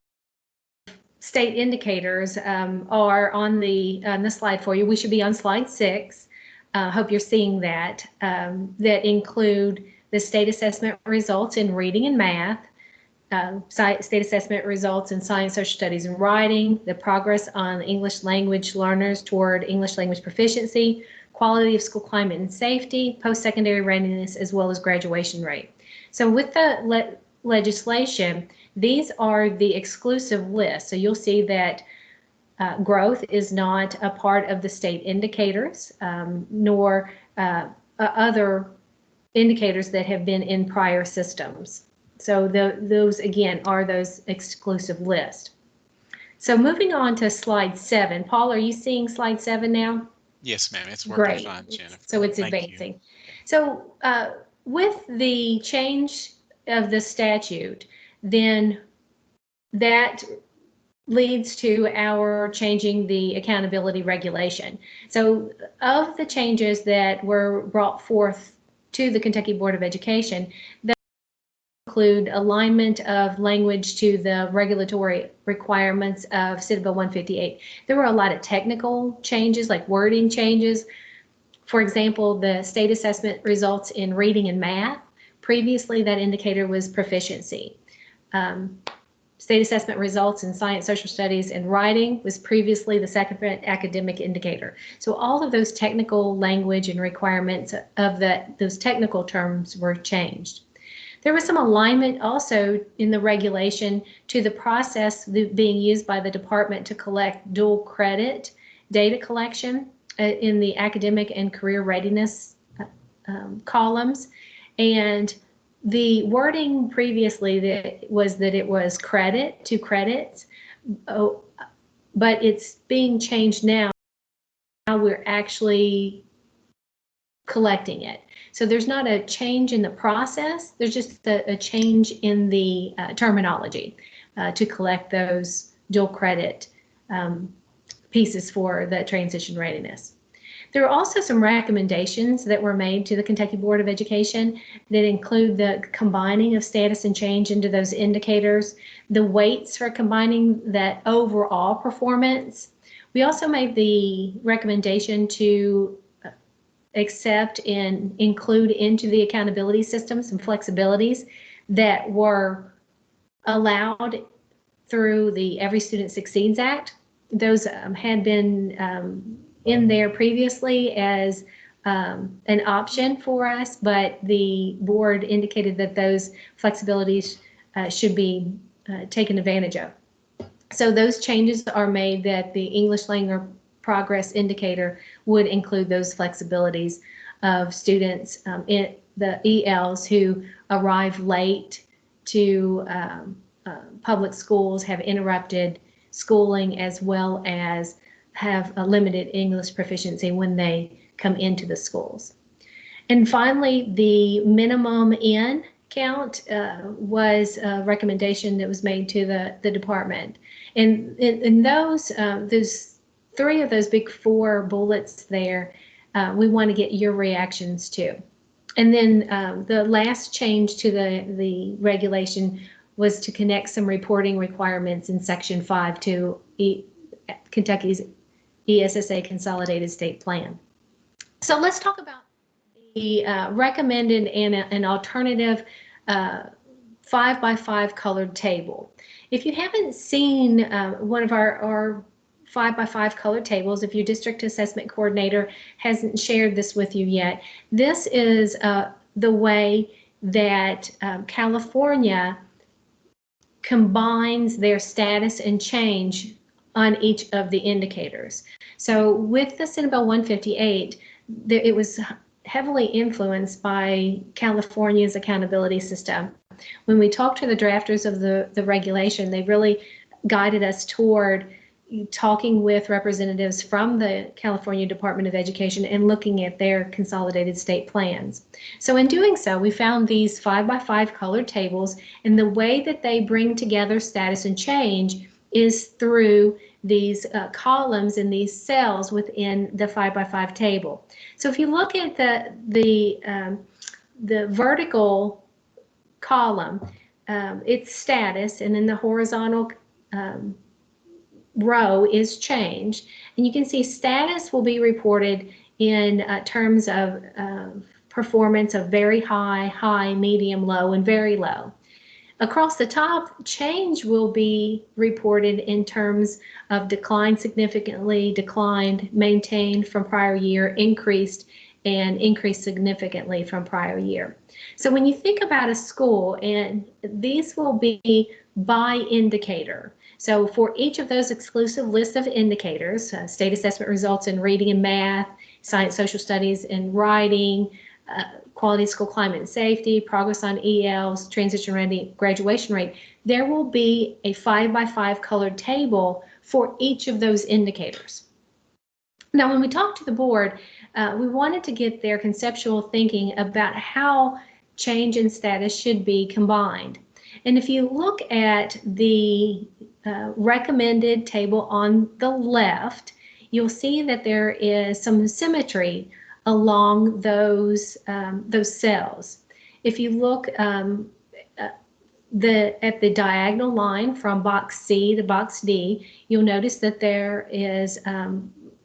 state indicators are on the slide for you. We should be on slide 6. Hope you're seeing that. That include the state assessment results in reading and math, state assessment results in science, social studies, and writing, the progress on English language learners toward English language proficiency, quality of school climate and safety, post-secondary readiness, as well as graduation rate. So with the legislation, these are the exclusive list. So you'll see that growth is not a part of the state indicators, nor other indicators that have been in prior systems. So those, again, are those exclusive lists. So moving on to slide 7. Paul, are you seeing slide 7 now? Yes, ma'am. It's working Great. fine, Jennifer. So it's advancing. So with the change of the statute, then that leads to our changing the accountability regulation. So of the changes that were brought forth to the Kentucky Board of Education, that include alignment of language to the regulatory requirements of Senate Bill 158. There were a lot of technical changes, like wording changes. For example, the state assessment results in reading and math. Previously, that indicator was proficiency. State assessment results in science, social studies, and writing was previously the second academic indicator. So all of those technical language and requirements of those technical terms were changed. There was some alignment also in the regulation to the process being used by the department to collect dual credit data collection in the academic and career readiness columns. And the wording previously that it was credit to credits, but it's being changed now. Now we're actually collecting it. So there's not a change in the process, there's just a change in the terminology to collect those dual credit pieces for the transition readiness. There are also some recommendations that were made to the Kentucky Board of Education that include the combining of status and change into those indicators, the weights for combining that overall performance. We also made the recommendation to accept and include into the accountability system some flexibilities that were allowed through the Every Student Succeeds Act. Those had been in there previously as an option for us, but the board indicated that those flexibilities should be taken advantage of. So those changes are made that the English language progress indicator would include those flexibilities of students in the ELs who arrive late to public schools, have interrupted schooling, as well as have a limited English proficiency when they come into the schools. And finally, the minimum in count was a recommendation that was made to the department. And in those three of those big four bullets there, we want to get your reactions to. And then the last change to the regulation was to connect some reporting requirements in Section 5 to Kentucky's ESSA Consolidated State Plan. So let's talk about the recommended and an alternative 5x5 colored table. If you haven't seen one of our 5x5 colored tables, if your district assessment coordinator hasn't shared this with you yet, this is the way that California combines their status and change on each of the indicators. So with the Senate Bill 158, it was heavily influenced by California's accountability system. When we talked to the drafters of the regulation, they really guided us toward talking with representatives from the California Department of Education and looking at their consolidated state plans. So in doing so, we found these 5x5 colored tables, and the way that they bring together status and change is through these columns and these cells within the 5x5 table. So if you look at the vertical column, it's status, and then the horizontal row is change. And you can see status will be reported in terms of performance of very high, high, medium, low, and very low. Across the top, change will be reported in terms of declined significantly, declined, maintained from prior year, increased, and increased significantly from prior year. So when you think about a school, and these will be by indicator. So for each of those exclusive lists of indicators, state assessment results in reading and math, science, social studies, and writing, quality school climate and safety, progress on ELs, transition ready, graduation rate, there will be a 5x5 colored table for each of those indicators. Now, when we talked to the board, we wanted to get their conceptual thinking about how change in status should be combined. And if you look at the recommended table on the left, you'll see that there is some symmetry along those cells. If you look at the diagonal line from box C to box D, you'll notice that there is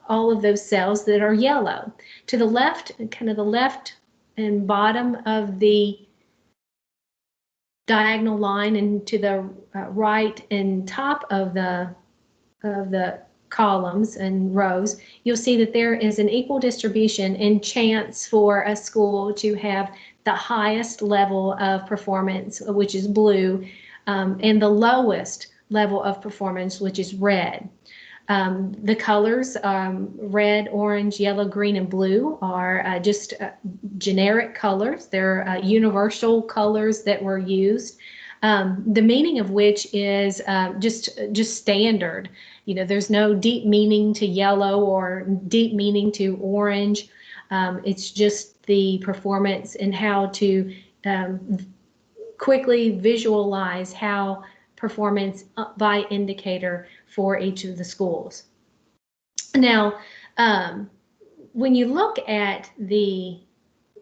all of those cells that are yellow. To the left, kind of the left and bottom of the diagonal line, and to the right and top of the columns and rows, you'll see that there is an equal distribution in chance for a school to have the highest level of performance, which is blue, and the lowest level of performance, which is red. The colors, red, orange, yellow, green, and blue, are just generic colors. They're universal colors that were used, the meaning of which is just standard. You know, there's no deep meaning to yellow or deep meaning to orange. It's just the performance and how to quickly visualize how performance by indicator for each of the schools. Now, when you look at the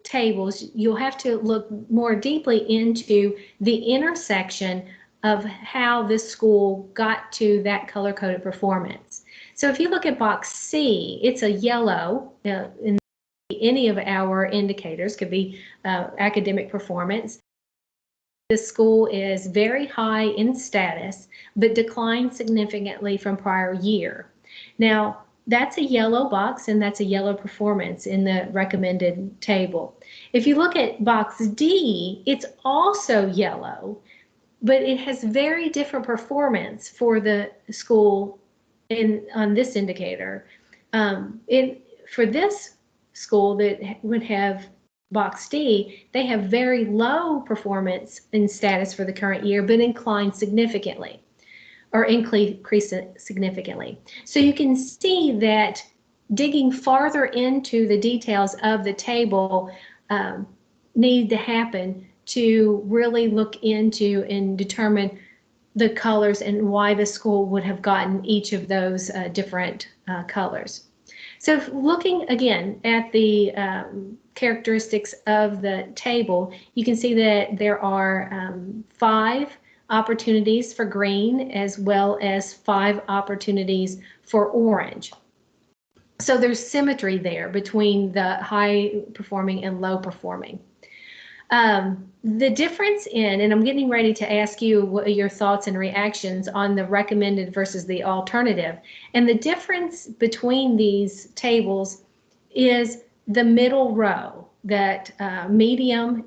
tables, you'll have to look more deeply into the intersection of how this school got to that color-coded performance. So if you look at box C, it's a yellow. In any of our indicators, could be academic performance. The school is very high in status, but declined significantly from prior year. Now, that's a yellow box, and that's a yellow performance in the recommended table. If you look at box D, it's also yellow, but it has very different performance for the school on this indicator. For this school that would have box D, they have very low performance in status for the current year, but inclined significantly, or increase significantly. So you can see that digging farther into the details of the table need to happen to really look into and determine the colors and why the school would have gotten each of those different colors. So looking again at the characteristics of the table, you can see that there are 5 opportunities for green as well as 5 opportunities for orange. So there's symmetry there between the high performing and low performing. The difference in, and I'm getting ready to ask you what your thoughts and reactions on the recommended versus the alternative. And the difference between these tables is the middle row, that medium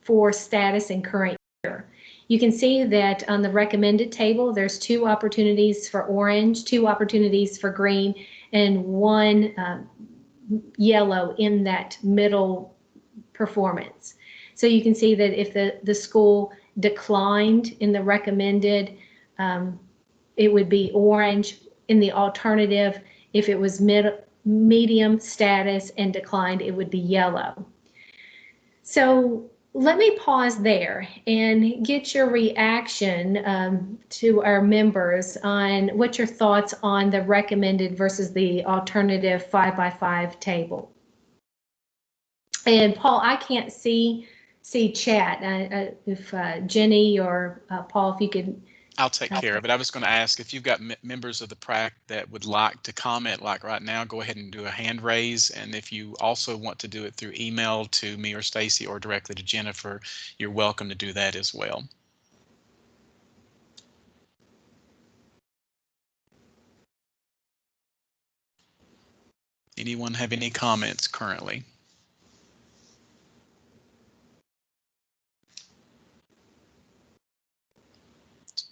for status and current year. You can see that on the recommended table, there's 2 opportunities for orange, 2 opportunities for green, and 1 yellow in that middle performance. So you can see that if the school declined in the recommended, it would be orange. In the alternative, if it was medium status and declined, it would be yellow. So let me pause there and get your reaction to our members on what your thoughts on the recommended versus the alternative 5x5 table. And Paul, I can't see chat. If Jenny or Paul, if you could. I'll take care of it. I was going to ask if you've got members of the PrAC that would like to comment, like right now, go ahead and do a hand raise. And if you also want to do it through email to me or Stacy or directly to Jennifer, you're welcome to do that as well. Anyone have any comments currently?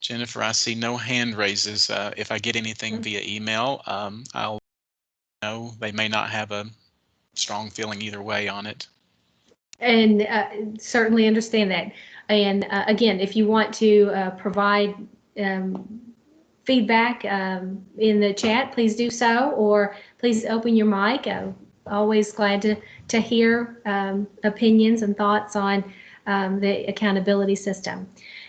Jennifer, I see no hand raises. If I get anything via email, I'll know. They may not have a strong feeling either way on it. And certainly understand that. And again, if you want to provide feedback in the chat, please do so, or please open your mic. I'm always glad to hear opinions and thoughts on the accountability system.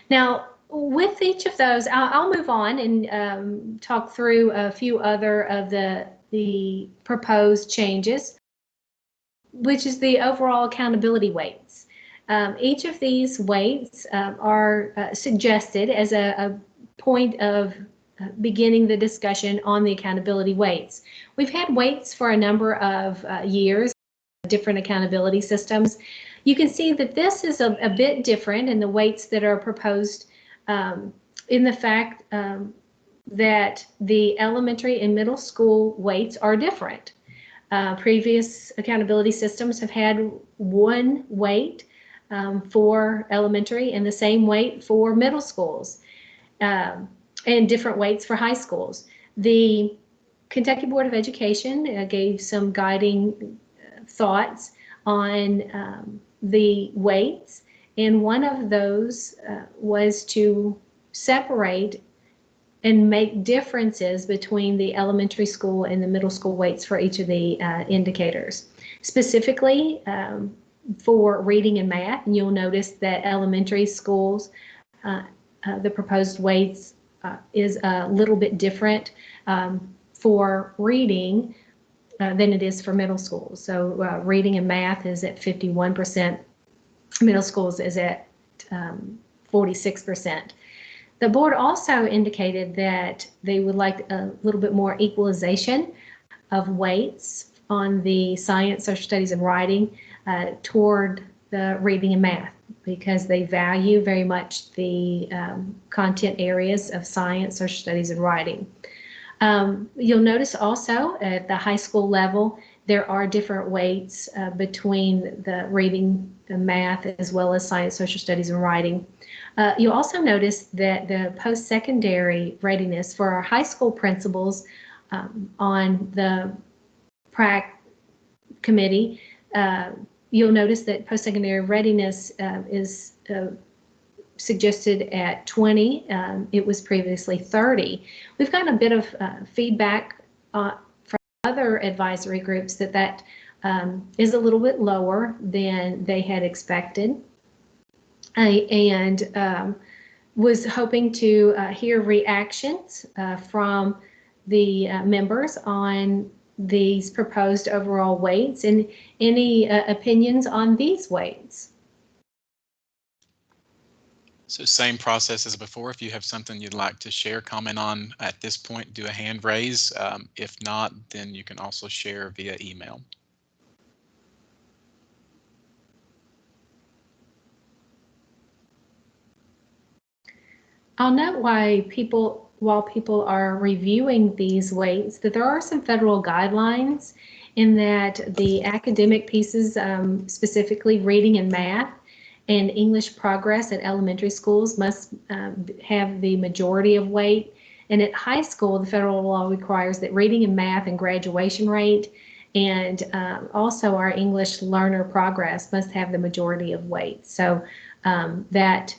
Now, with each of those, I'll move on and talk through a few other of the proposed changes, which is the overall accountability weights. Each of these weights are suggested as a point of beginning the discussion on the accountability weights. We've had weights for a number of years, different accountability systems. You can see that this is a bit different in the weights that are proposed in the fact that the elementary and middle school weights are different. Previous accountability systems have had one weight for elementary and the same weight for middle schools, and different weights for high schools. The Kentucky Board of Education gave some guiding thoughts on the weights, and one of those was to separate and make differences between the elementary school and the middle school weights for each of the indicators. Specifically, for reading and math, and you'll notice that elementary schools, the proposed weights is a little bit different for reading than it is for middle school. So reading and math is at 51%, middle schools is at 46%. The board also indicated that they would like a little bit more equalization of weights on the science, social studies, and writing toward the reading and math, because they value very much the content areas of science, social studies, and writing. You'll notice also at the high school level, there are different weights between the reading, the math, as well as science, social studies, and writing. You'll also notice that the post-secondary readiness for our high school principals on the PrAC committee, you'll notice that post-secondary readiness is suggested at 20. It was previously 30. We've gotten a bit of feedback from other advisory groups that is a little bit lower than they had expected, and was hoping to hear reactions from the members on these proposed overall weights and any opinions on these weights. So same process as before. If you have something you'd like to share, comment on at this point, do a hand raise. If not, then you can also share via email. I'll note while people are reviewing these weights, that there are some federal guidelines in that the academic pieces, specifically reading and math and English progress at elementary schools, must have the majority of weight. And at high school, the federal law requires that reading and math and graduation rate and also our English learner progress must have the majority of weight. So that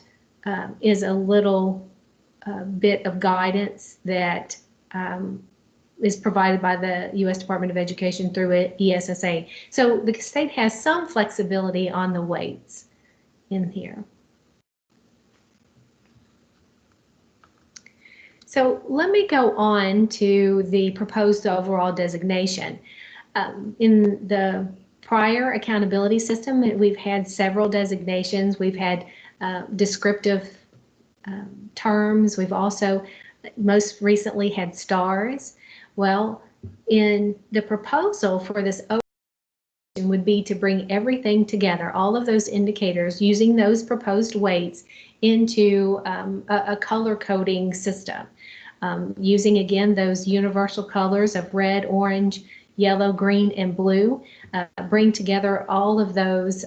is a little bit of guidance that is provided by the U.S. Department of Education through ESSA. So the state has some flexibility on the weights in here. So let me go on to the proposed overall designation. In the prior accountability system, we've had several designations. We've had descriptive terms. We've also most recently had stars. Well, in the proposal for this would be to bring everything together, all of those indicators, using those proposed weights into a color coding system, using again those universal colors of red, orange, yellow, green, and blue, bring together all of those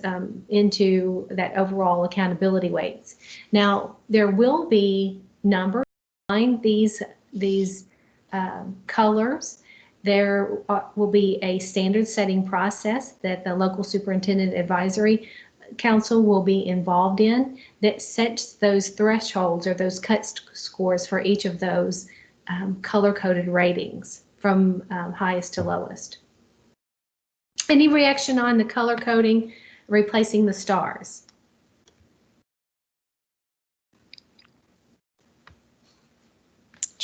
into that overall accountability weights. Now, there will be numbers behind these colors. There will be a standard setting process that the local superintendent advisory council will be involved in that sets those thresholds or those cut scores for each of those color-coded ratings from highest to lowest. Any reaction on the color coding, replacing the stars?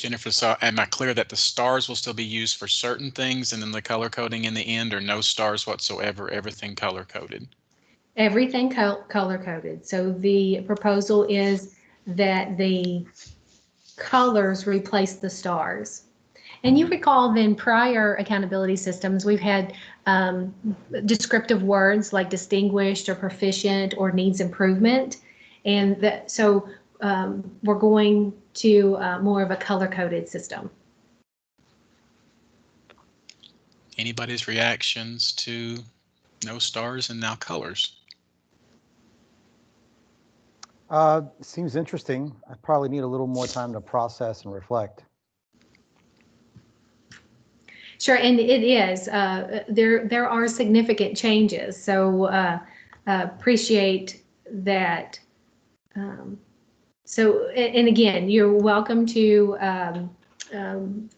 Jennifer, so am I clear that the stars will still be used for certain things and then the color coding in the end, or no stars whatsoever, everything color coded? Everything color coded. So the proposal is that the colors replace the stars. And you recall then prior accountability systems, we've had descriptive words like distinguished or proficient or needs improvement. And so we're going to more of a color-coded system. Anybody's reactions to no stars and now colors? Seems interesting. I probably need a little more time to process and reflect. Sure, and it is. There are significant changes, so appreciate that. So, and again, you're welcome to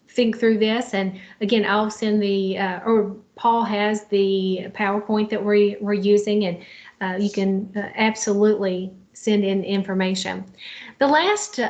think through this. And again, I'll send the, or Paul has the PowerPoint that we're using, and you can absolutely send in information. The last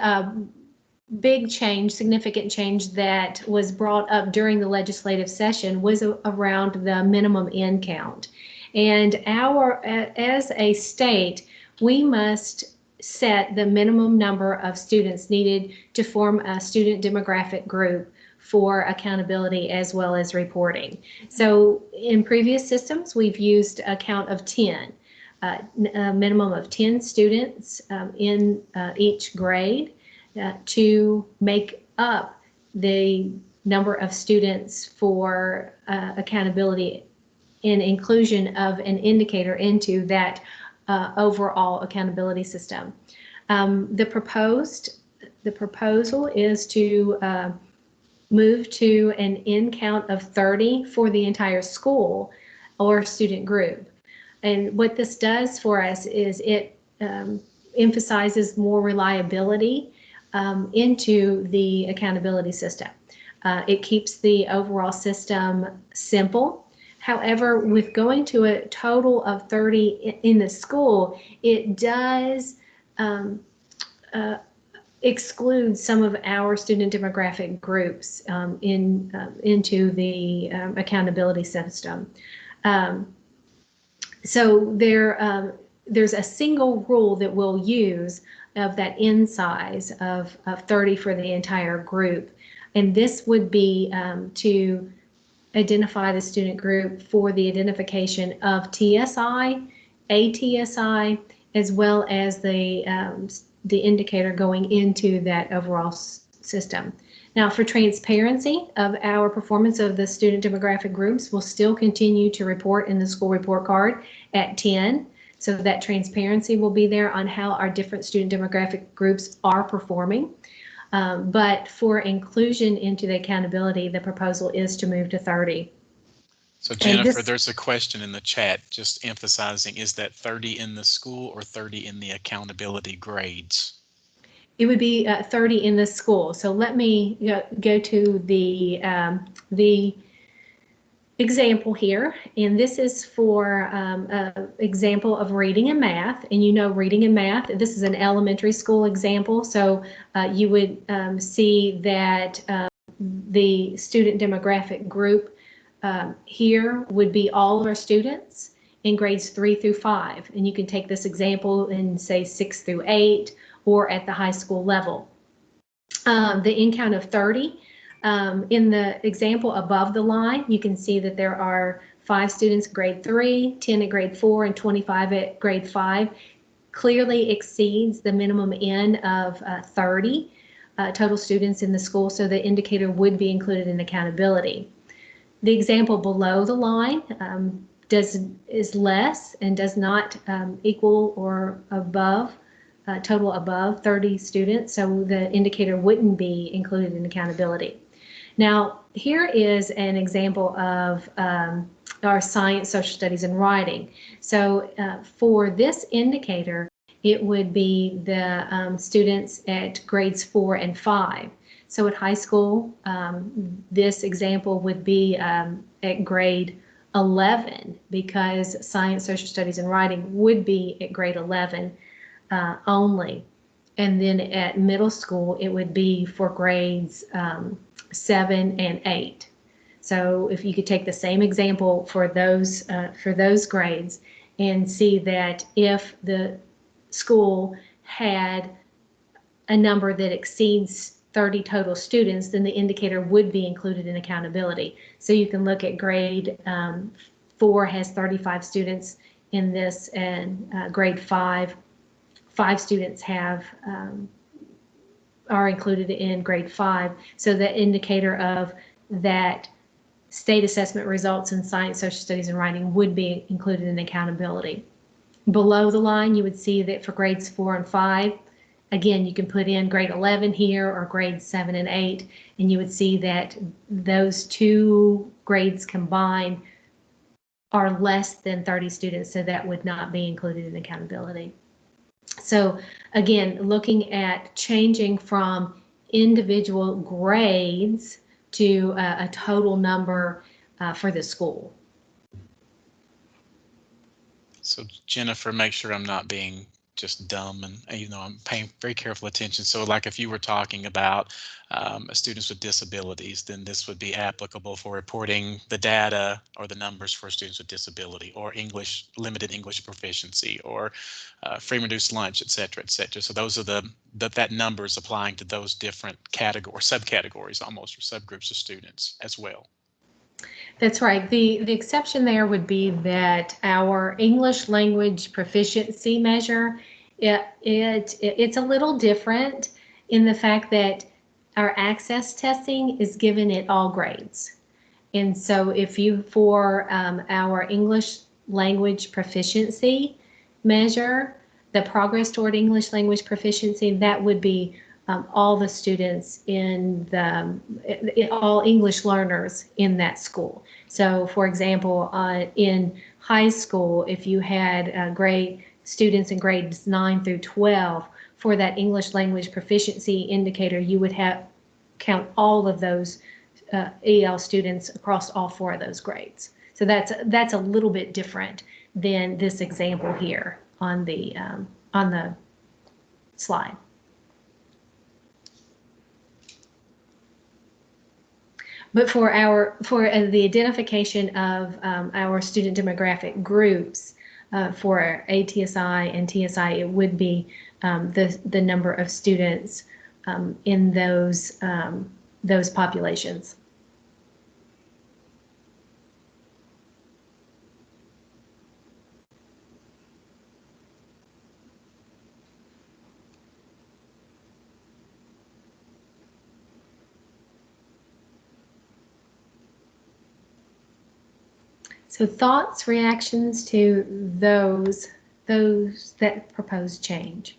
big change, significant change that was brought up during the legislative session was around the minimum end count. And as a state, we must set the minimum number of students needed to form a student demographic group for accountability as well as reporting. So in previous systems, we've used a count of 10, a minimum of 10 students in each grade to make up the number of students for accountability and inclusion of an indicator into that overall accountability system. The proposal is to move to an end count of 30 for the entire school or student group. And what this does for us is it emphasizes more reliability into the accountability system. It keeps the overall system simple. However, with going to a total of 30 in the school, it does exclude some of our student demographic groups into the accountability system. So there's a single rule that we'll use of that end size of 30 for the entire group. And this would be to identify the student group for the identification of TSI, ATSI, as well as the indicator going into that overall system. Now, for transparency of our performance of the student demographic groups, we'll still continue to report in the school report card at 10. So that transparency will be there on how our different student demographic groups are performing. But for inclusion into the accountability, the proposal is to move to 30. So Jennifer, there's a question in the chat just emphasizing, is that 30 in the school or 30 in the accountability grades? It would be 30 in the school. So let me go to the example here, and this is for an example of reading and math. And you know, reading and math, this is an elementary school example. So you would see that the student demographic group here would be all of our students in grades 3 through 5. And you can take this example and say 6 through 8 or at the high school level. The end count of 30. In the example above the line, you can see that there are 5 students grade 3, 10 at grade 4, and 25 at grade 5. Clearly exceeds the minimum end of 30 total students in the school, so the indicator would be included in accountability. The example below the line is less and does not equal or above total above 30 students, so the indicator wouldn't be included in accountability. Now, here is an example of our science, social studies, and writing. So for this indicator, it would be the students at grades 4 and 5. So at high school, this example would be at grade 11, because science, social studies, and writing would be at grade 11 only. And then at middle school, it would be for grades 7 and 8. So if you could take the same example for those grades and see that if the school had a number that exceeds 30 total students, then the indicator would be included in accountability. So you can look at grade 4 has 35 students in this, and grade 5 students are included in grade 5. So the indicator of that state assessment results in science, social studies, and writing would be included in accountability. Below the line, you would see that for grades 4 and 5, again, you can put in grade 11 here or grades 7 and 8, and you would see that those two grades combined are less than 30 students, so that would not be included in accountability. So again, looking at changing from individual grades to a total number for the school. So Jennifer, make sure I'm not being just dumb, and I'm paying very careful attention. So like if you were talking about students with disabilities, then this would be applicable for reporting the data or the numbers for students with disability, or limited English proficiency, or free and reduced lunch, et cetera, et cetera. So those are that number is applying to those different categories, subcategories almost, or subgroups of students as well. That's right. The exception there would be that our English language proficiency measure, it's a little different in the fact that our access testing is given at all grades. And so if you, for our English language proficiency measure, the progress toward English language proficiency, that would be all the students all English learners in that school. So for example, in high school, if you had students in grades 9 through 12, for that English language proficiency indicator, you would count all of those EL students across all 4 of those grades. So that's a little bit different than this example here on the slide. But for the identification of our student demographic groups for ATSI and TSI, it would be the number of students in those populations. So thoughts, reactions to those that propose change.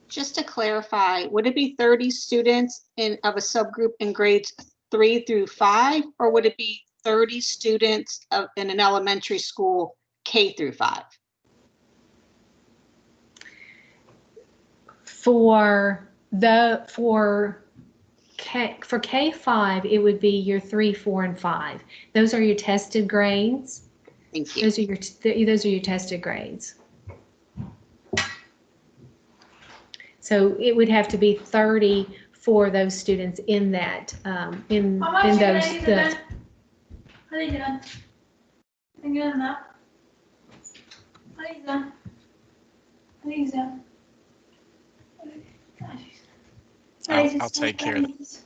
Just to clarify, would it be 30 students of a subgroup in grades 3 through 5, or would it be 30 students in an elementary school K through 5? For K5, it would be your 3, 4, and 5. Those are your tested grades. Thank you. Those are your tested grades. So it would have to be 30 for those students in that in those. How are you doing? How are you doing enough? How are you doing? How are you doing? I'll take care of it.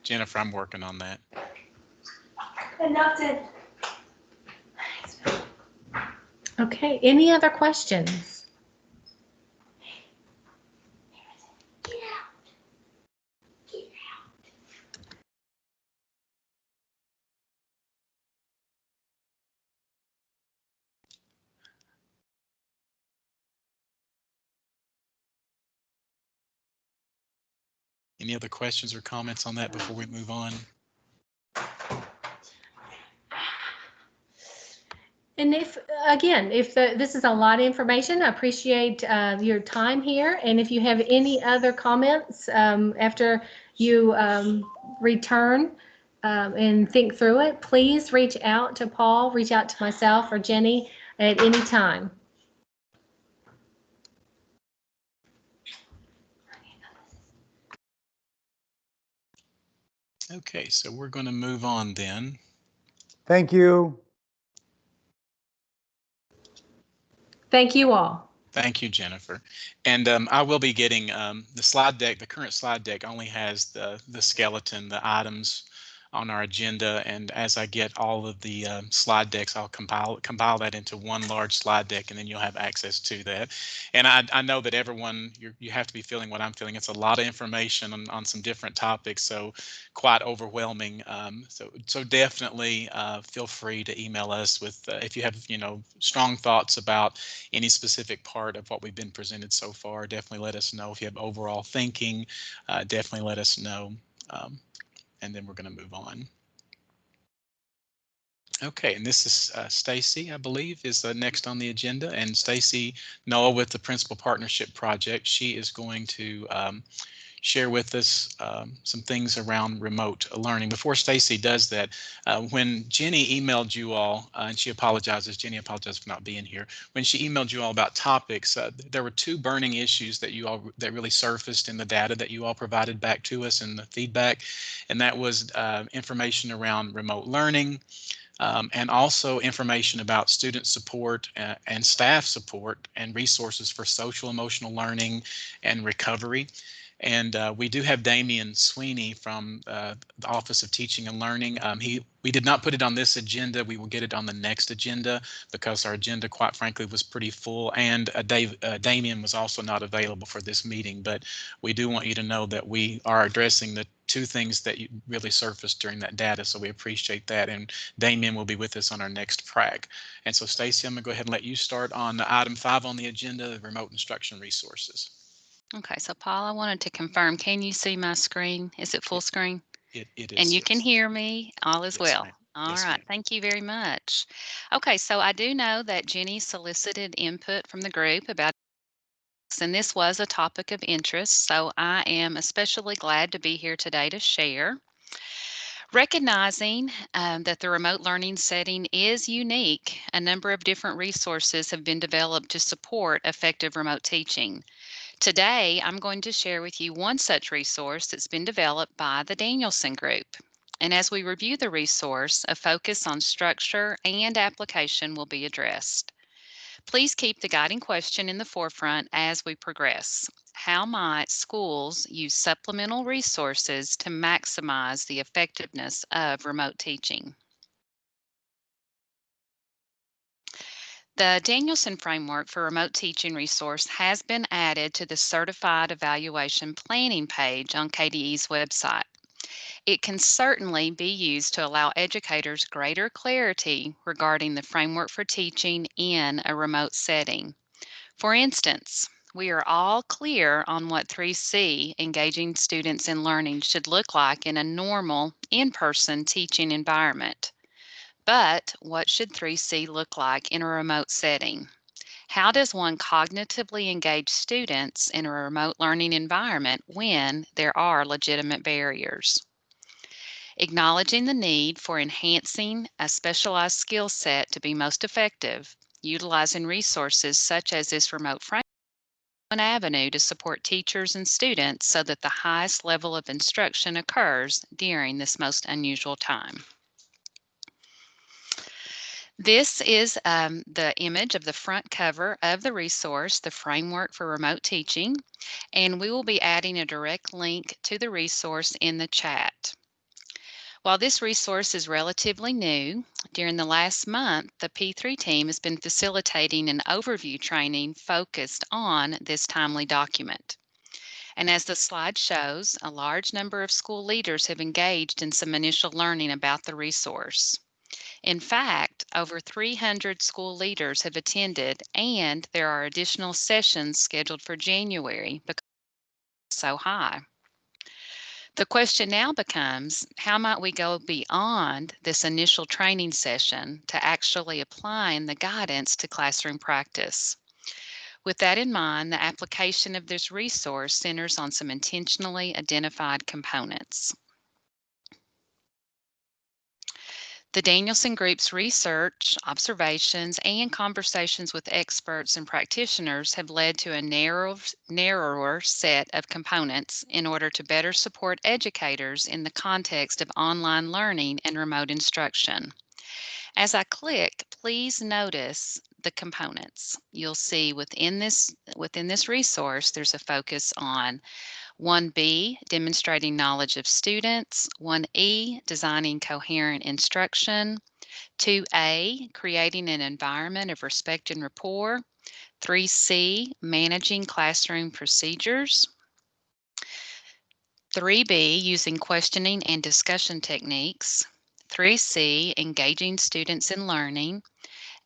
Jennifer, I'm working on that. Adopted. Okay, any other questions? Any other questions or comments on that before we move on? And if this is a lot of information, I appreciate your time here. And if you have any other comments after you return and think through it, please reach out to Paul, reach out to myself or Jenny at any time. Okay, so we're going to move on then. Thank you. Thank you all. Thank you, Jennifer. And I will be getting the slide deck. The current slide deck only has the skeleton, the items on our agenda. And as I get all of the slide decks, I'll compile that into one large slide deck, and then you'll have access to that. And I know that everyone, you have to be feeling what I'm feeling. It's a lot of information on some different topics, so quite overwhelming. So definitely feel free to email us with if you have strong thoughts about any specific part of what we've been presented so far. Definitely let us know. If you have overall thinking, definitely let us know. And then we're going to move on. Okay, and this is Stacy, I believe, is next on the agenda. And Stacy Noah with the Principal Partnership Project. She is going to share with us some things around remote learning. Before Stacy does that, when Jenny emailed you all, and Jenny apologizes for not being here. When she emailed you all about topics, there were two burning issues that that really surfaced in the data that you all provided back to us in the feedback, and that was information around remote learning. And also information about student support and staff support and resources for social emotional learning and recovery. And we do have Damian Sweeney from the Office of Teaching and Learning. We did not put it on this agenda. We will get it on the next agenda because our agenda, quite frankly, was pretty full. And Damian was also not available for this meeting. But we do want you to know that we are addressing the two things that really surfaced during that data. So we appreciate that. And Damian will be with us on our next PrAC. And so Stacy, I'm going to go ahead and let you start on item 5 on the agenda, the remote instruction resources. Okay, so Paul, I wanted to confirm, can you see my screen? Is it full screen? It is. And you can hear me? All is well. All Yes, right, ma'am. thank you very much. Okay, so I do know that Jenny solicited input from the group about, and this was a topic of interest, so I am especially glad to be here today to share. Recognizing that the remote learning setting is unique, a number of different resources have been developed to support effective remote teaching. Today, I'm going to share with you one such resource that's been developed by the Danielson Group. And as we review the resource, a focus on structure and application will be addressed. Please keep the guiding question in the forefront as we progress. How might schools use supplemental resources to maximize the effectiveness of remote teaching? The Danielson Framework for Remote Teaching resource has been added to the Certified Evaluation Planning page on KDE's website. It can certainly be used to allow educators greater clarity regarding the framework for teaching in a remote setting. For instance, we are all clear on what 3C, engaging students in learning, should look like in a normal in-person teaching environment. But what should 3C look like in a remote setting? How does one cognitively engage students in a remote learning environment when there are legitimate barriers? Acknowledging the need for enhancing a specialized skill set to be most effective, utilizing resources such as this remote framework is one avenue to support teachers and students so that the highest level of instruction occurs during this most unusual time. This is the image of the front cover of the resource, the Framework for Remote Teaching, and we will be adding a direct link to the resource in the chat. While this resource is relatively new, during the last month, the P3 team has been facilitating an overview training focused on this timely document. And as the slide shows, a large number of school leaders have engaged in some initial learning about the resource. In fact, over 300 school leaders have attended, and there are additional sessions scheduled for January because it's so high. The question now becomes, how might we go beyond this initial training session to actually applying the guidance to classroom practice? With that in mind, the application of this resource centers on some intentionally identified components. The Danielson Group's research, observations, and conversations with experts and practitioners have led to a narrower set of components in order to better support educators in the context of online learning and remote instruction. As I click, please notice the components. You'll see within this resource, there's a focus on 1B, demonstrating knowledge of students, 1E, designing coherent instruction, 2A, creating an environment of respect and rapport, 3C, managing classroom procedures, 3B, using questioning and discussion techniques, 3C, engaging students in learning,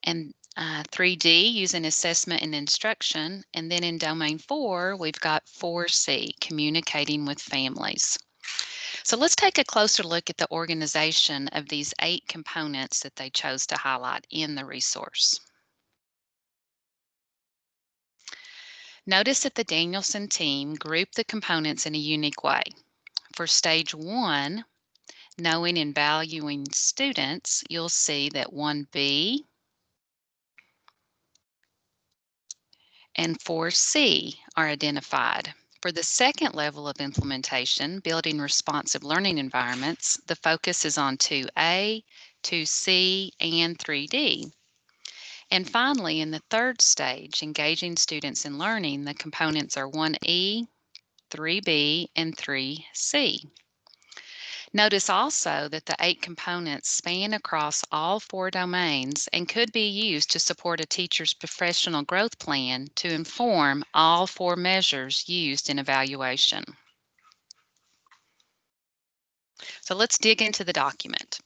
and 3D, using assessment and instruction. And then in Domain 4, we've got 4C, communicating with families. So let's take a closer look at the organization of these 8 components that they chose to highlight in the resource. Notice that the Danielson team grouped the components in a unique way. For stage 1, knowing and valuing students, you'll see that 1B and 4C are identified. For the second level of implementation, building responsive learning environments, the focus is on 2A, 2C, and 3D. And finally, in the third stage, engaging students in learning, the components are 1E, 3B, and 3C. Notice also that the 8 components span across all 4 domains and could be used to support a teacher's professional growth plan to inform all 4 measures used in evaluation. So let's dig into the document.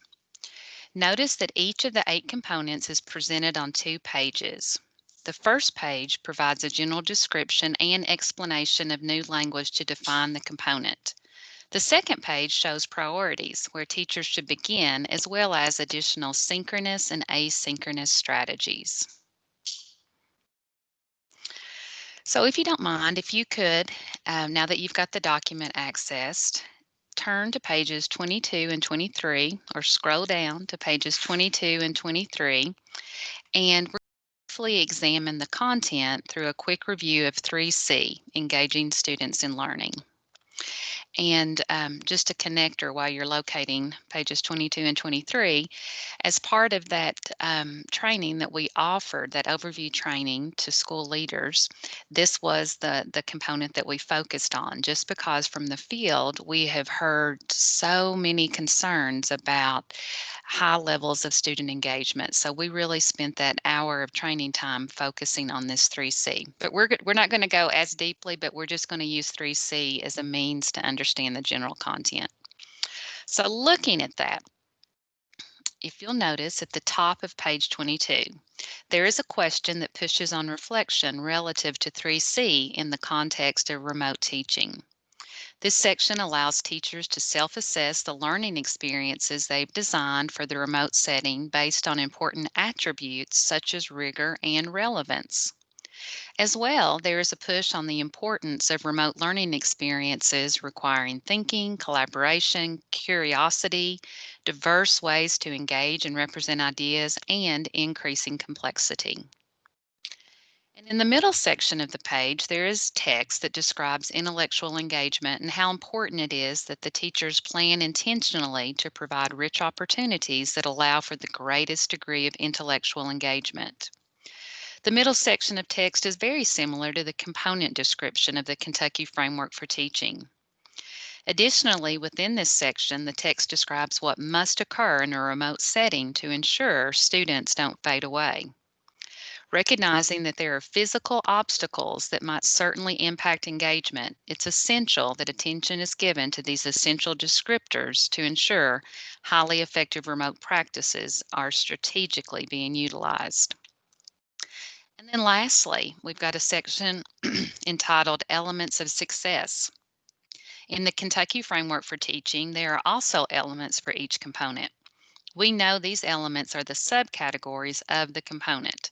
Notice that each of the 8 components is presented on 2 pages. The first page provides a general description and explanation of new language to define the component. The second page shows priorities, where teachers should begin, as well as additional synchronous and asynchronous strategies. So if you don't mind, if you could, now that you've got the document accessed, turn to pages 22 and 23, or scroll down to pages 22 and 23, and briefly examine the content through a quick review of 3C, engaging students in learning. And just a connector while you're locating pages 22 and 23, as part of that training that we offered, that overview training to school leaders, this was the component that we focused on, just because from the field we have heard so many concerns about high levels of student engagement. So we really spent that hour of training time focusing on this 3C. But we're not going to go as deeply, but we're just going to use 3C as a means to understand the general content. So looking at that, if you'll notice at the top of page 22, there is a question that pushes on reflection relative to 3C in the context of remote teaching. This section allows teachers to self-assess the learning experiences they've designed for the remote setting based on important attributes such as rigor and relevance. As well, there is a push on the importance of remote learning experiences requiring thinking, collaboration, curiosity, diverse ways to engage and represent ideas, and increasing complexity. And in the middle section of the page, there is text that describes intellectual engagement and how important it is that the teachers plan intentionally to provide rich opportunities that allow for the greatest degree of intellectual engagement. The middle section of text is very similar to the component description of the Kentucky Framework for Teaching. Additionally, within this section, the text describes what must occur in a remote setting to ensure students don't fade away. Recognizing that there are physical obstacles that might certainly impact engagement, it's essential that attention is given to these essential descriptors to ensure highly effective remote practices are strategically being utilized. And then lastly, we've got a section entitled Elements of Success. In the Kentucky Framework for Teaching, there are also elements for each component. We know these elements are the subcategories of the component.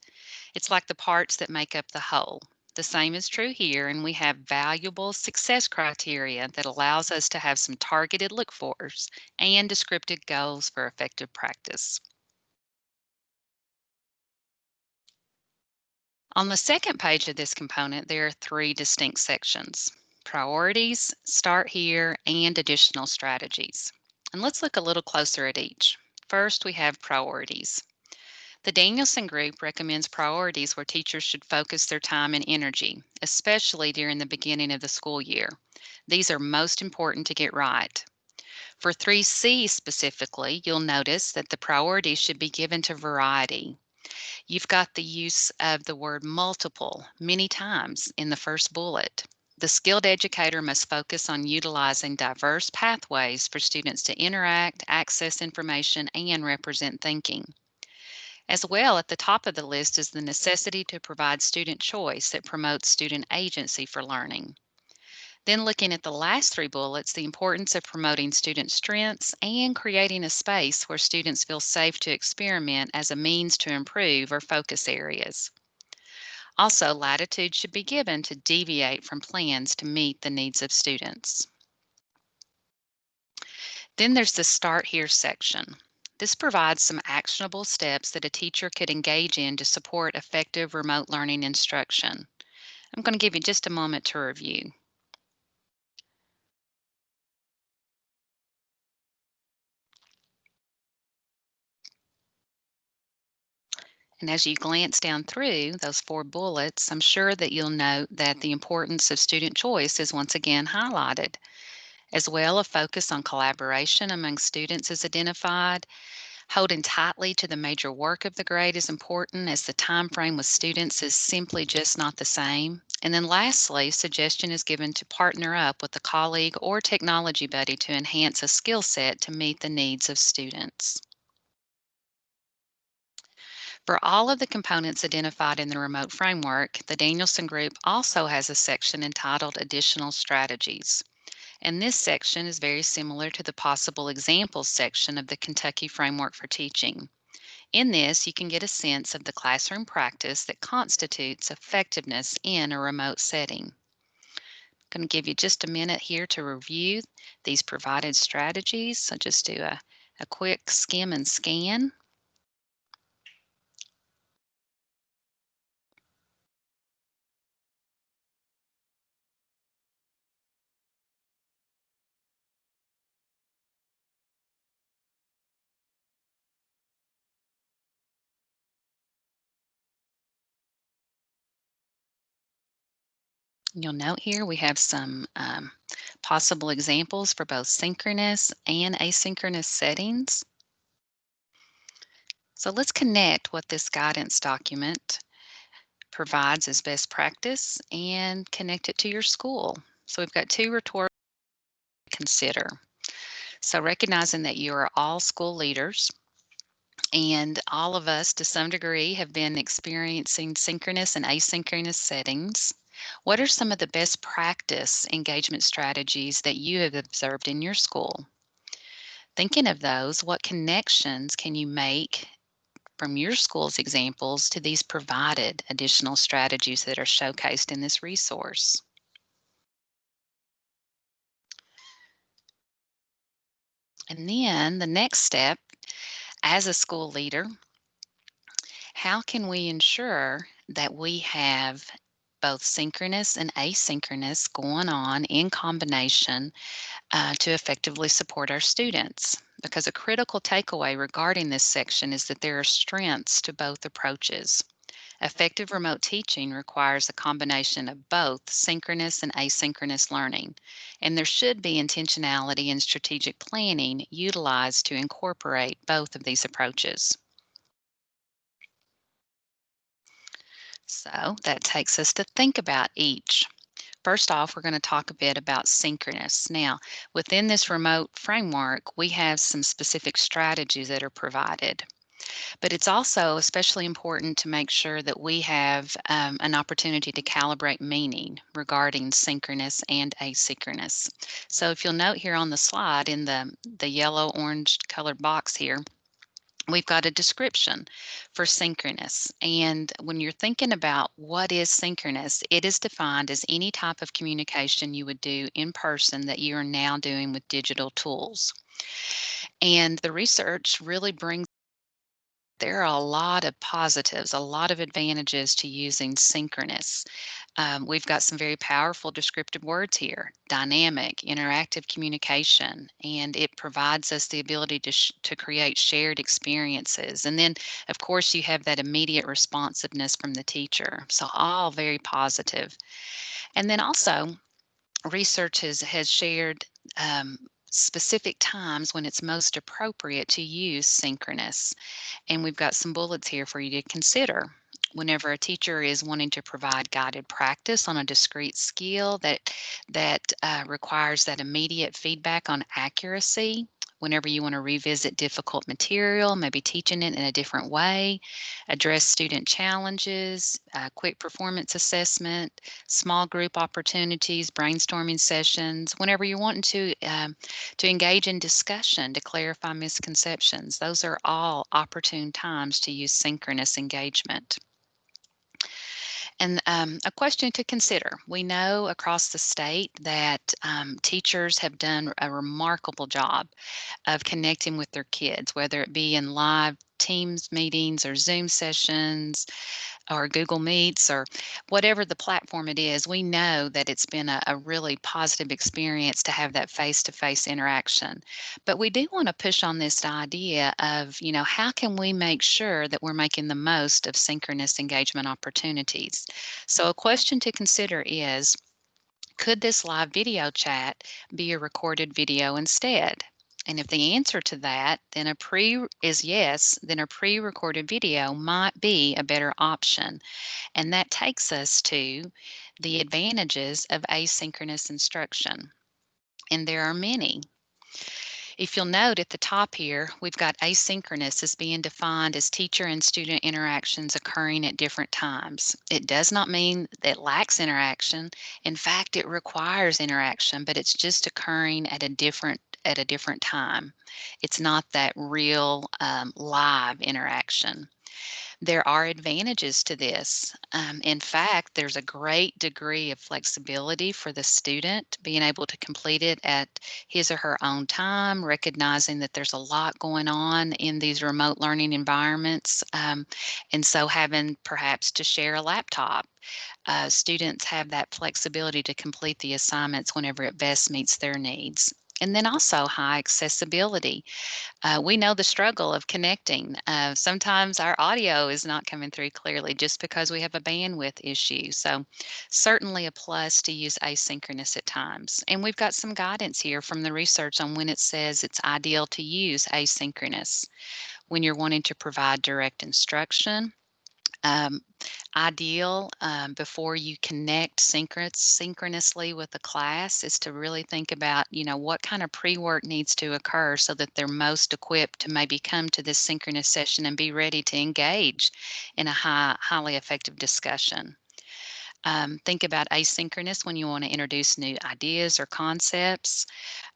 It's like the parts that make up the whole. The same is true here, and we have valuable success criteria that allows us to have some targeted look-fors and descriptive goals for effective practice. On the second page of this component, there are 3 distinct sections: priorities, start here, and additional strategies. And let's look a little closer at each. First, we have priorities. The Danielson Group recommends priorities where teachers should focus their time and energy, especially during the beginning of the school year. These are most important to get right. For 3C specifically, you'll notice that the priority should be given to variety. You've got the use of the word multiple many times in the first bullet. The skilled educator must focus on utilizing diverse pathways for students to interact, access information, and represent thinking. As well, at the top of the list is the necessity to provide student choice that promotes student agency for learning. Then looking at the last 3 bullets, the importance of promoting student strengths and creating a space where students feel safe to experiment as a means to improve or focus areas. Also, latitude should be given to deviate from plans to meet the needs of students. Then there's the Start Here section. This provides some actionable steps that a teacher could engage in to support effective remote learning instruction. I'm going to give you just a moment to review. And as you glance down through those 4 bullets, I'm sure that you'll note that the importance of student choice is once again highlighted. As well, a focus on collaboration among students is identified. Holding tightly to the major work of the grade is important, as the time frame with students is simply just not the same. And then lastly, suggestion is given to partner up with a colleague or technology buddy to enhance a skill set to meet the needs of students. For all of the components identified in the remote framework, the Danielson Group also has a section entitled Additional Strategies. And this section is very similar to the Possible Examples section of the Kentucky Framework for Teaching. In this, you can get a sense of the classroom practice that constitutes effectiveness in a remote setting. I'm going to give you just a minute here to review these provided strategies. So just do a quick skim and scan. You'll note here we have some possible examples for both synchronous and asynchronous settings. So let's connect what this guidance document provides as best practice and connect it to your school. So we've got 2 rhetorical to consider. So recognizing that you are all school leaders and all of us to some degree have been experiencing synchronous and asynchronous settings, what are some of the best practice engagement strategies that you have observed in your school? Thinking of those, what connections can you make from your school's examples to these provided additional strategies that are showcased in this resource? And then the next step, as a school leader, how can we ensure that we have both synchronous and asynchronous going on in combination to effectively support our students? Because a critical takeaway regarding this section is that there are strengths to both approaches. Effective remote teaching requires a combination of both synchronous and asynchronous learning, and there should be intentionality and strategic planning utilized to incorporate both of these approaches. So that takes us to think about each. First off, we're going to talk a bit about synchronous. Now, within this remote framework, we have some specific strategies that are provided. But it's also especially important to make sure that we have an opportunity to calibrate meaning regarding synchronous and asynchronous. So if you'll note here on the slide in the yellow-orange colored box here, we've got a description for synchronous. And when you're thinking about what is synchronous, it is defined as any type of communication you would do in person that you are now doing with digital tools. And the research really brings there are a lot of positives, a lot of advantages to using synchronous. We've got some very powerful descriptive words here: dynamic, interactive communication, and it provides us the ability to create shared experiences. And then, of course, you have that immediate responsiveness from the teacher. So, all very positive. And then also, research has shared specific times when it's most appropriate to use synchronous. And we've got some bullets here for you to consider. Whenever a teacher is wanting to provide guided practice on a discrete skill that requires that immediate feedback on accuracy, whenever you want to revisit difficult material, maybe teaching it in a different way, address student challenges, quick performance assessment, small group opportunities, brainstorming sessions, whenever you're wanting to engage in discussion to clarify misconceptions. Those are all opportune times to use synchronous engagement. And a question to consider. We know across the state that teachers have done a remarkable job of connecting with their kids, whether it be in live Teams meetings or Zoom sessions or Google Meets or whatever the platform it is. We know that it's been a really positive experience to have that face-to-face interaction. But we do want to push on this idea of, how can we make sure that we're making the most of synchronous engagement opportunities? So a question to consider is, could this live video chat be a recorded video instead? And if the answer to that is yes, then a pre-recorded video might be a better option. And that takes us to the advantages of asynchronous instruction. And there are many. If you'll note at the top here, we've got asynchronous as being defined as teacher and student interactions occurring at different times. It does not mean that it lacks interaction. In fact, it requires interaction, but it's just occurring at a different time. It's not that real live interaction. There are advantages to this. In fact, there's a great degree of flexibility for the student being able to complete it at his or her own time, recognizing that there's a lot going on in these remote learning environments. And so having perhaps to share a laptop. Students have that flexibility to complete the assignments whenever it best meets their needs. And then also high accessibility. We know the struggle of connecting. Sometimes our audio is not coming through clearly just because we have a bandwidth issue. So certainly a plus to use asynchronous at times. And we've got some guidance here from the research on when it says it's ideal to use asynchronous. When you're wanting to provide direct instruction, ideal before you connect synchronously with a class is to really think about, what kind of pre-work needs to occur so that they're most equipped to maybe come to this synchronous session and be ready to engage in a highly effective discussion. Think about asynchronous when you want to introduce new ideas or concepts.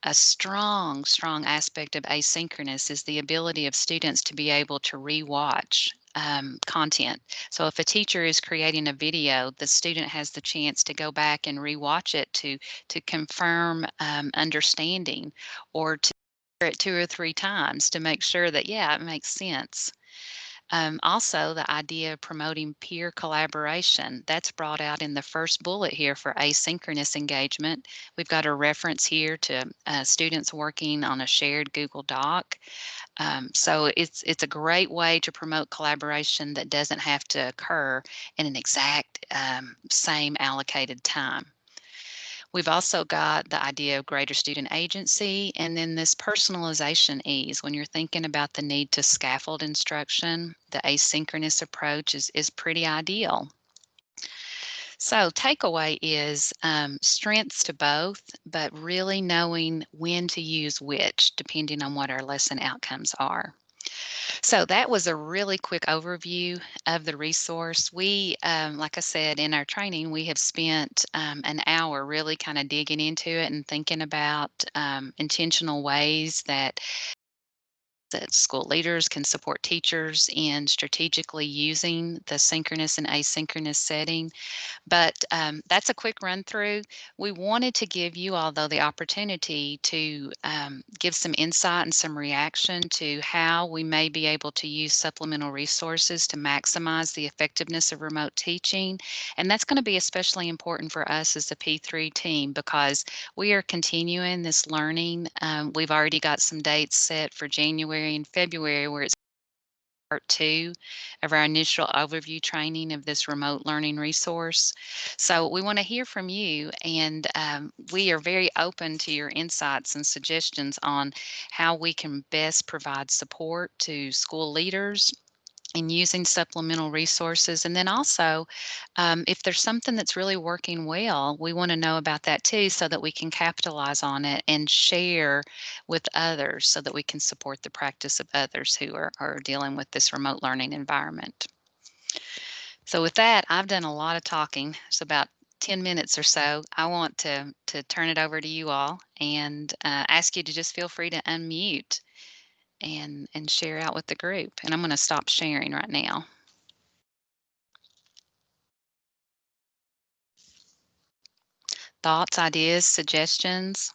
A strong aspect of asynchronous is the ability of students to be able to rewatch content. So if a teacher is creating a video, the student has the chance to go back and rewatch it to confirm understanding, or to hear it 2 or 3 times to make sure that, yeah, it makes sense. Also, the idea of promoting peer collaboration, that's brought out in the first bullet here for asynchronous engagement. We've got a reference here to students working on a shared Google Doc. So it's a great way to promote collaboration that doesn't have to occur in an exact same allocated time. We've also got the idea of greater student agency, and then this personalization ease. When you're thinking about the need to scaffold instruction, the asynchronous approach is pretty ideal. So takeaway is strengths to both, but really knowing when to use which, depending on what our lesson outcomes are. So that was a really quick overview of the resource. We, like I said, in our training, we have spent an hour really kind of digging into it and thinking about intentional ways that that school leaders can support teachers in strategically using the synchronous and asynchronous setting. But that's a quick run through. We wanted to give you all, though, the opportunity to give some insight and some reaction to how we may be able to use supplemental resources to maximize the effectiveness of remote teaching. And that's going to be especially important for us as the P3 team because we are continuing this learning. We've already got some dates set for January and February where it's part 2 of our initial overview training of this remote learning resource. So we want to hear from you, and we are very open to your insights and suggestions on how we can best provide support to school leaders in using supplemental resources. And then also, if there's something that's really working well, we want to know about that too so that we can capitalize on it and share with others so that we can support the practice of others who are dealing with this remote learning environment. So with that, I've done a lot of talking. It's about 10 minutes or so. I want to turn it over to you all and ask you to just feel free to unmute and share out with the group. And I'm going to stop sharing right now. Thoughts, ideas, suggestions,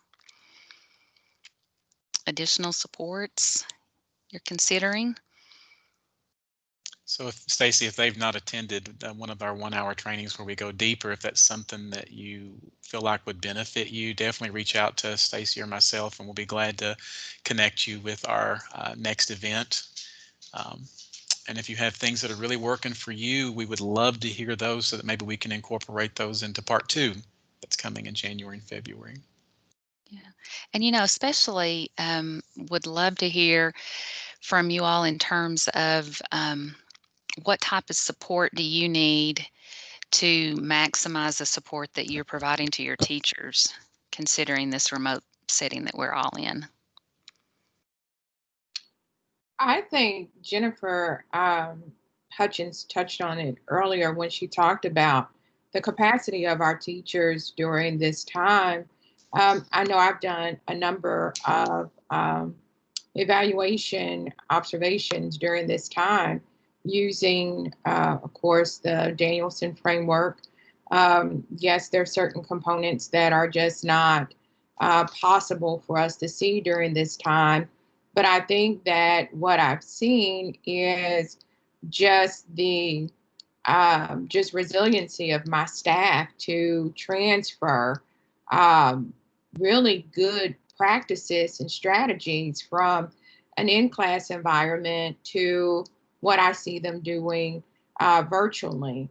additional supports you're considering? So, Stacy, if they've not attended one of our 1-hour trainings where we go deeper, if that's something that you feel like would benefit you, definitely reach out to Stacy or myself, and we'll be glad to connect you with our next event. And if you have things that are really working for you, we would love to hear those so that maybe we can incorporate those into part 2 that's coming in January and February. Yeah. And, especially would love to hear from you all in terms of what type of support do you need to maximize the support that you're providing to your teachers, considering this remote setting that we're all in? I think Jennifer Hutchins touched on it earlier when she talked about the capacity of our teachers during this time. I know I've done a number of evaluation observations during this time using, of course, the Danielson framework. Yes, there are certain components that are just not possible for us to see during this time. But I think that what I've seen is just the just resiliency of my staff to transfer really good practices and strategies from an in-class environment to what I see them doing virtually.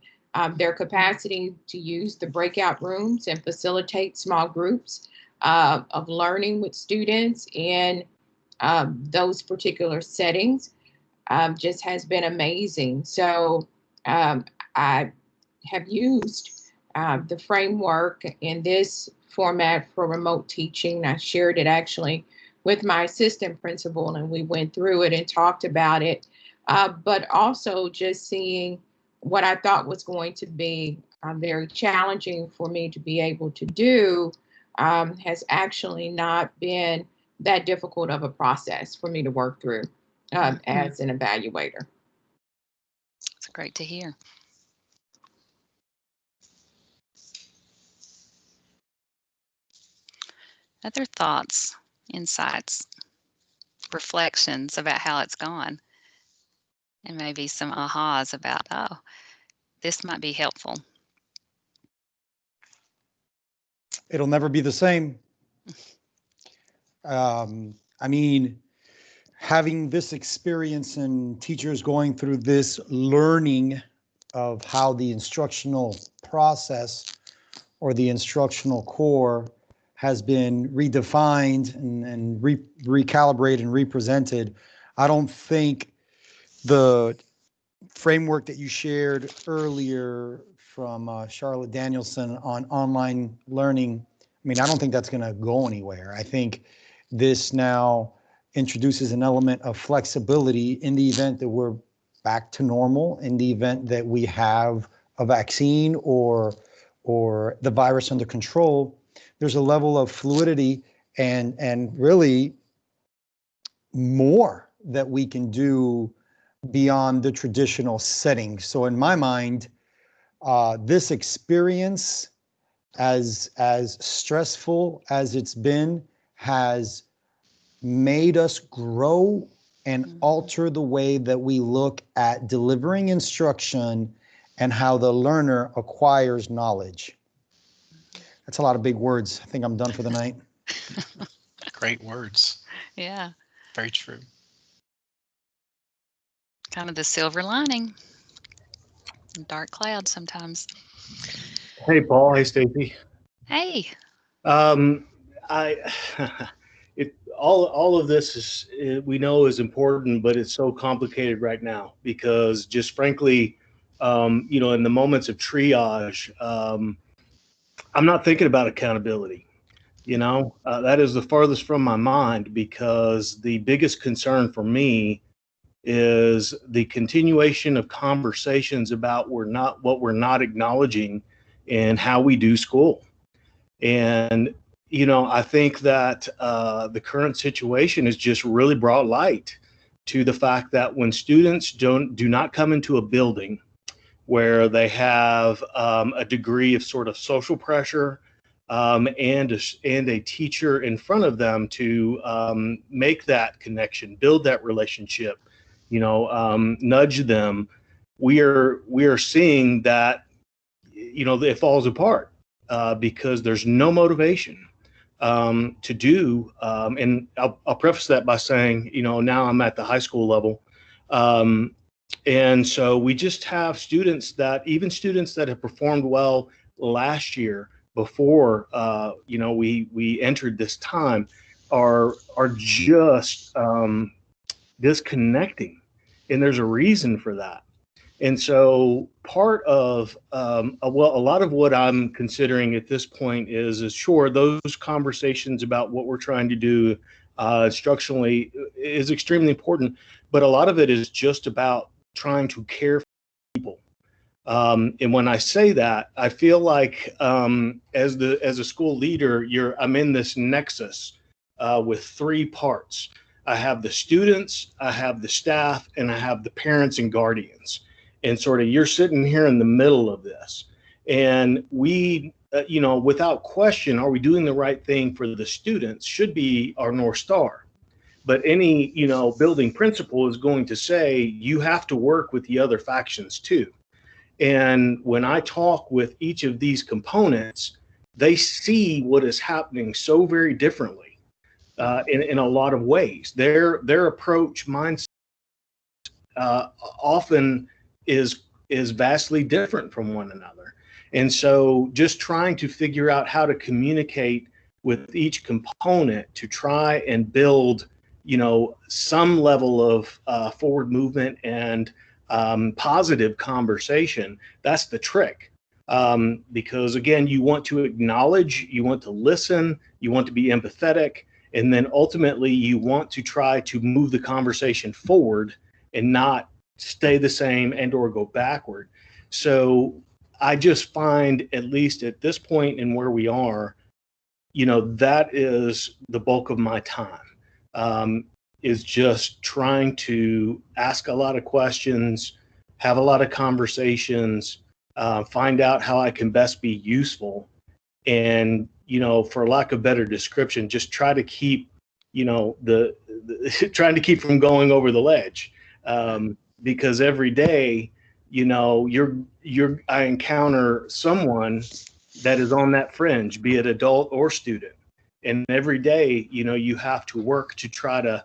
Their capacity to use the breakout rooms and facilitate small groups of learning with students in those particular settings just has been amazing. So I have used the framework in this format for remote teaching. I shared it actually with my assistant principal, and we went through it and talked about it. But also just seeing what I thought was going to be very challenging for me to be able to do has actually not been that difficult of a process for me to work through as an evaluator. It's great to hear. Other thoughts, insights, reflections about how it's gone, and maybe some ahas about, oh, this might be helpful. It'll never be the same. I mean, having this experience and teachers going through this learning of how the instructional process or the instructional core has been redefined and recalibrated and represented. I don't think the framework that you shared earlier from Charlotte Danielson on online learning, I mean, I don't think that's going to go anywhere. I think this now introduces an element of flexibility in the event that we're back to normal, in the event that we have a vaccine or the virus under control. There's a level of fluidity and really more that we can do beyond the traditional setting. So in my mind, this experience, as stressful as it's been, has made us grow and alter the way that we look at delivering instruction and how the learner acquires knowledge. That's a lot of big words. I think I'm done for the night. Great words. Yeah, Very true. kind of the silver lining. Dark cloud sometimes. Hey, Paul. Hey, Stacy. Hey. I all of this is we know is important, but it's so complicated right now because just frankly, in the moments of triage, I'm not thinking about accountability. That is the farthest from my mind because the biggest concern for me is the continuation of conversations about what we're not acknowledging in how we do school. And I think that the current situation has just really brought light to the fact that when students do not come into a building where they have a degree of sort of social pressure and a teacher in front of them to make that connection, build that relationship, nudge them, we are seeing that it falls apart because there's no motivation to do. And I'll preface that by saying, now I'm at the high school level. And so we just have students that have performed well last year before, we entered this time are just disconnecting. And there's a reason for that. And so part of, a lot of what I'm considering at this point is sure, those conversations about what we're trying to do instructionally is extremely important, but a lot of it is just about trying to care for people. And when I say that, I feel like as a school leader, I'm in this nexus with three parts. I have the students, I have the staff, and I have the parents and guardians. And sort of you're sitting here in the middle of this. And we, without question, are we doing the right thing for the students should be our North Star. But any, building principal is going to say, you have to work with the other factions too. And when I talk with each of these components, they see what is happening so very differently in a lot of ways. Their approach mindset often is vastly different from one another. And so just trying to figure out how to communicate with each component to try and build, some level of forward movement and positive conversation, that's the trick. Because again, you want to acknowledge, you want to listen, you want to be empathetic, and then ultimately you want to try to move the conversation forward and not stay the same and or go backward. So I just find, at least at this point in where we are, that is the bulk of my time, is just trying to ask a lot of questions, have a lot of conversations, find out how I can best be useful. And, for lack of better description, just try to keep, trying to keep from going over the ledge. Because every day, I encounter someone that is on that fringe, be it adult or student. And every day, you have to work to try to,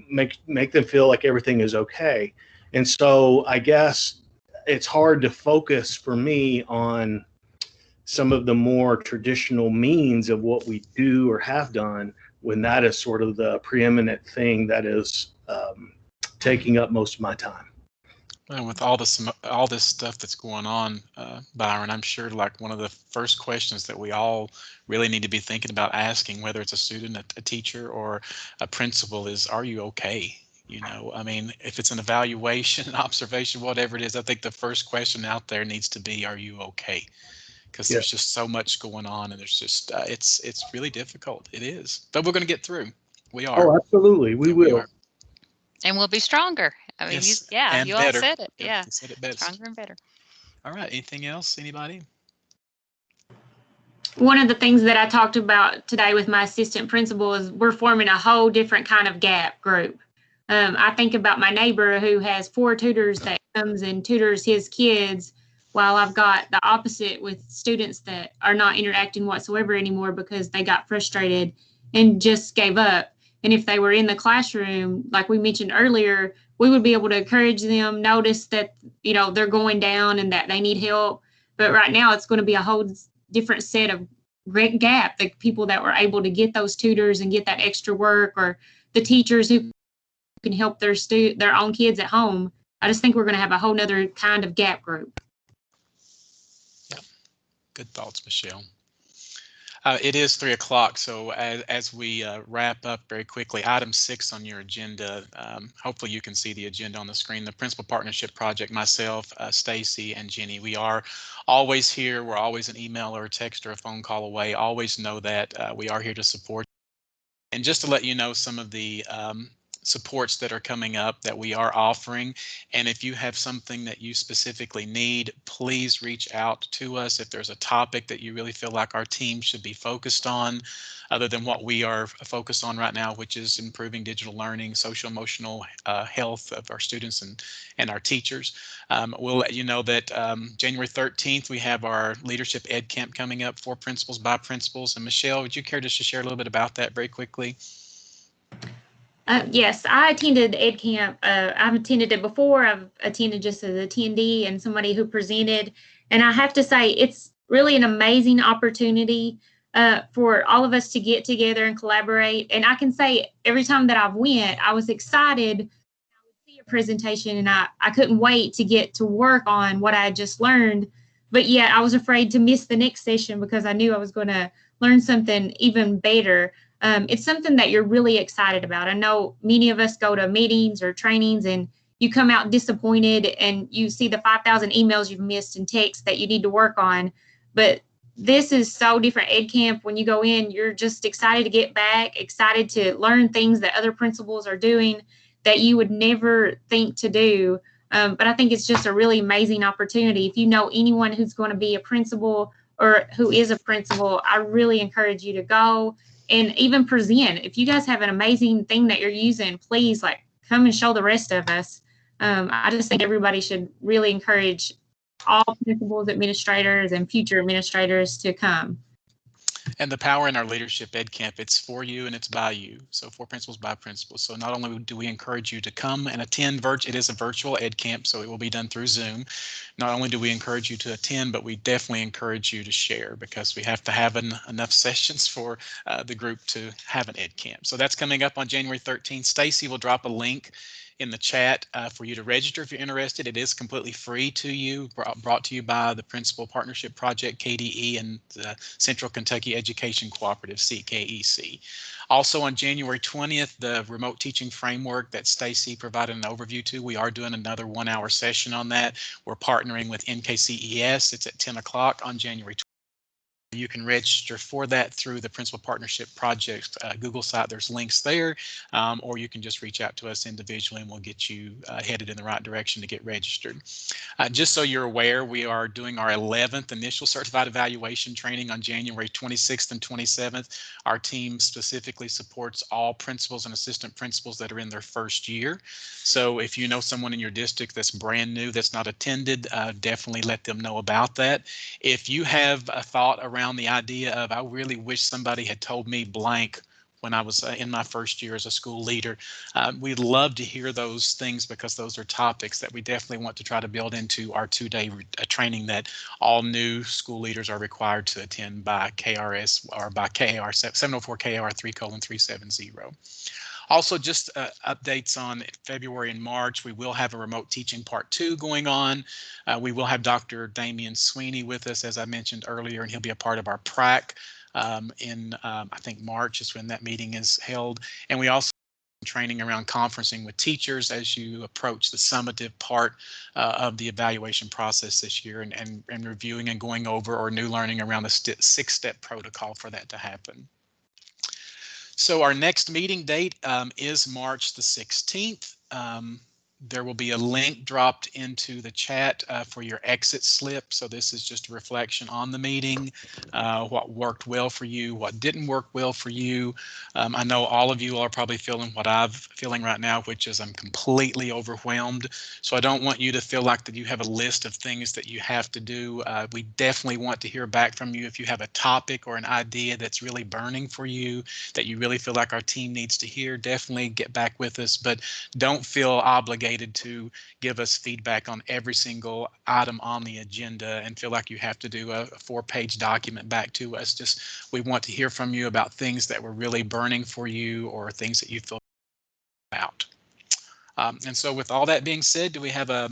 make them feel like everything is okay. And so I guess it's hard to focus for me on some of the more traditional means of what we do or have done when that is sort of the preeminent thing that is taking up most of my time. And with all this stuff that's going on, Byron, I'm sure like one of the first questions that we all really need to be thinking about asking, whether it's a student, a teacher, or a principal, is, are you okay? I mean, if it's an evaluation, an observation, whatever it is, I think the first question out there needs to be, are you okay? Because there's just so much going on, and there's just it's really difficult. It is, but we're going to get through. We are. Oh, absolutely, we will. And we'll be stronger. I mean, Yes, yeah, and you all better. said it. Yep, Yeah, you said it best. stronger and better. All right. Anything else? Anybody? One of the things that I talked about today with my assistant principal is we're forming a whole different kind of gap group. I think about my neighbor who has 4 tutors that comes and tutors his kids, while I've got the opposite with students that are not interacting whatsoever anymore because they got frustrated and just gave up. And if they were in the classroom, like we mentioned earlier, we would be able to encourage them, notice that, you know, they're going down and that they need help. But right now it's going to be a whole different set of great gap, the people that were able to get those tutors and get that extra work, or the teachers who can help their own kids at home. I just think we're going to have a whole nother kind of gap group. Yep. Good thoughts, Michelle. It is 3 o'clock, so as we wrap up very quickly, item 6 on your agenda, hopefully you can see the agenda on the screen. The Principal Partnership Project, myself, Stacy, and Jenny, we are always here. We're always an email or a text or a phone call away. Always know that we are here to support. And just to let you know some of the supports that are coming up that we are offering. And if you have something that you specifically need, please reach out to us. If there's a topic that you really feel like our team should be focused on, other than what we are focused on right now, which is improving digital learning, social emotional health of our students and our teachers. We'll let you know that January 13th, we have our Leadership Ed Camp coming up for principals by principals. And Michelle, would you care just to share a little bit about that very quickly? Yes, I attended Ed Camp. I've attended it before. I've attended just as an attendee and somebody who presented. And I have to say, it's really an amazing opportunity for all of us to get together and collaborate. And I can say every time that I've went, I was excited. I would see a presentation and I couldn't wait to get to work on what I had just learned. But yet I was afraid to miss the next session because I knew I was going to learn something even better. It's something that you're really excited about. I know many of us go to meetings or trainings and you come out disappointed and you see the 5,000 emails you've missed and texts that you need to work on. But this is so different. Ed Camp, when you go in, you're just excited to get back, excited to learn things that other principals are doing that you would never think to do. But I think it's just a really amazing opportunity. If you know anyone who's going to be a principal or who is a principal, I really encourage you to go and even present. If you guys have an amazing thing that you're using, please come and show the rest of us. I just think everybody should really encourage all principals, administrators, and future administrators to come. And the power in our Leadership Ed Camp, it's for you and it's by you. So for principals by principals. So not only do we encourage you to come and attend, it is a virtual Ed Camp, so it will be done through Zoom. Not only do we encourage you to attend, but we definitely encourage you to share, because we have to have enough sessions for the group to have an Ed Camp. So that's coming up on January 13th. Stacy will drop a link in the chat for you to register if you're interested. It is completely free to you, brought to you by the Principal Partnership Project, KDE, and the Central Kentucky Education Cooperative, CKEC. Also on January 20th, the remote teaching framework that Stacy provided an overview to, we are doing another 1-hour session on that. We're partnering with NKCES. It's at 10 o'clock on January 20th. You can register for that through the Principal Partnership Project Google site. There's links there, or you can just reach out to us individually and we'll get you headed in the right direction to get registered. Just so you're aware, we are doing our 11th initial certified evaluation training on January 26th and 27th. Our team specifically supports all principals and assistant principals that are in their first year. So if you know someone in your district that's brand new, that's not attended, definitely let them know about that. If you have a thought around the idea of, I really wish somebody had told me blank when I was in my first year as a school leader, we'd love to hear those things, because those are topics that we definitely want to try to build into our 2-day training that all new school leaders are required to attend by KRS or by KAR 704 KAR 3:370. Also, just updates on February and March. We will have a remote teaching part 2 going on. We will have Dr. Damian Sweeney with us, as I mentioned earlier, and he'll be a part of our PrAC in, I think, March is when that meeting is held. And we also have training around conferencing with teachers as you approach the summative part of the evaluation process this year, and reviewing and going over or new learning around the 6-step protocol for that to happen. So our next meeting date is March the 16th. there will be a link dropped into the chat for your exit slip. So this is just a reflection on the meeting, what worked well for you, what didn't work well for you. I know all of you are probably feeling what I'm feeling right now, which is I'm completely overwhelmed. So I don't want you to feel like that you have a list of things that you have to do. We definitely want to hear back from you if you have a topic or an idea that's really burning for you, that you really feel like our team needs to hear. Definitely get back with us, but don't feel obligated to give us feedback on every single item on the agenda and feel like you have to do a 4-page document back to us. Just we want to hear from you about things that were really burning for you or things that you feel about. And so with all that being said, do we have a,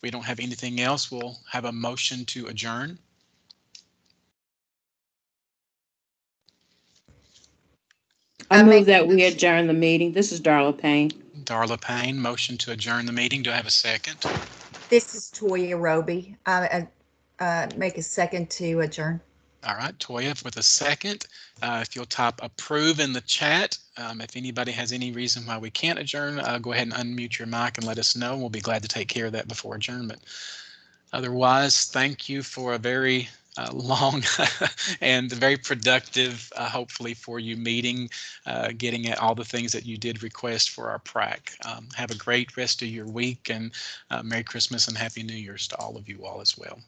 we don't have anything else, we'll have a motion to adjourn. I move that we adjourn the meeting. This is Darla Payne. Darla Payne, motion to adjourn the meeting. Do I have a second? This is Toya Roby. Make a second to adjourn. All right, Toya with a second. If you'll type approve in the chat. If anybody has any reason why we can't adjourn, go ahead and unmute your mic and let us know. We'll be glad to take care of that before adjournment. Otherwise, thank you for a very long and very productive, hopefully for you meeting, getting at all the things that you did request for our PrAC. Have a great rest of your week, and Merry Christmas and Happy New Year's to all of you all as well.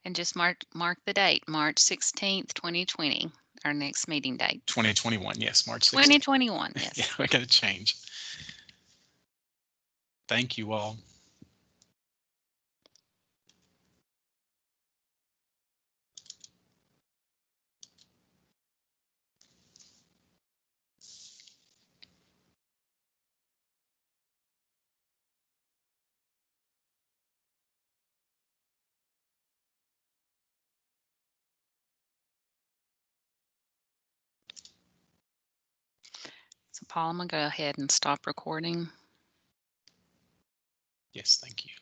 And just mark the date, March 16th, 2020, our next meeting date. 2021, yes, March 16th. 2021, yes. Yeah, we got to change. Thank you all. So Paul, I'm gonna go ahead and stop recording. Yes, thank you.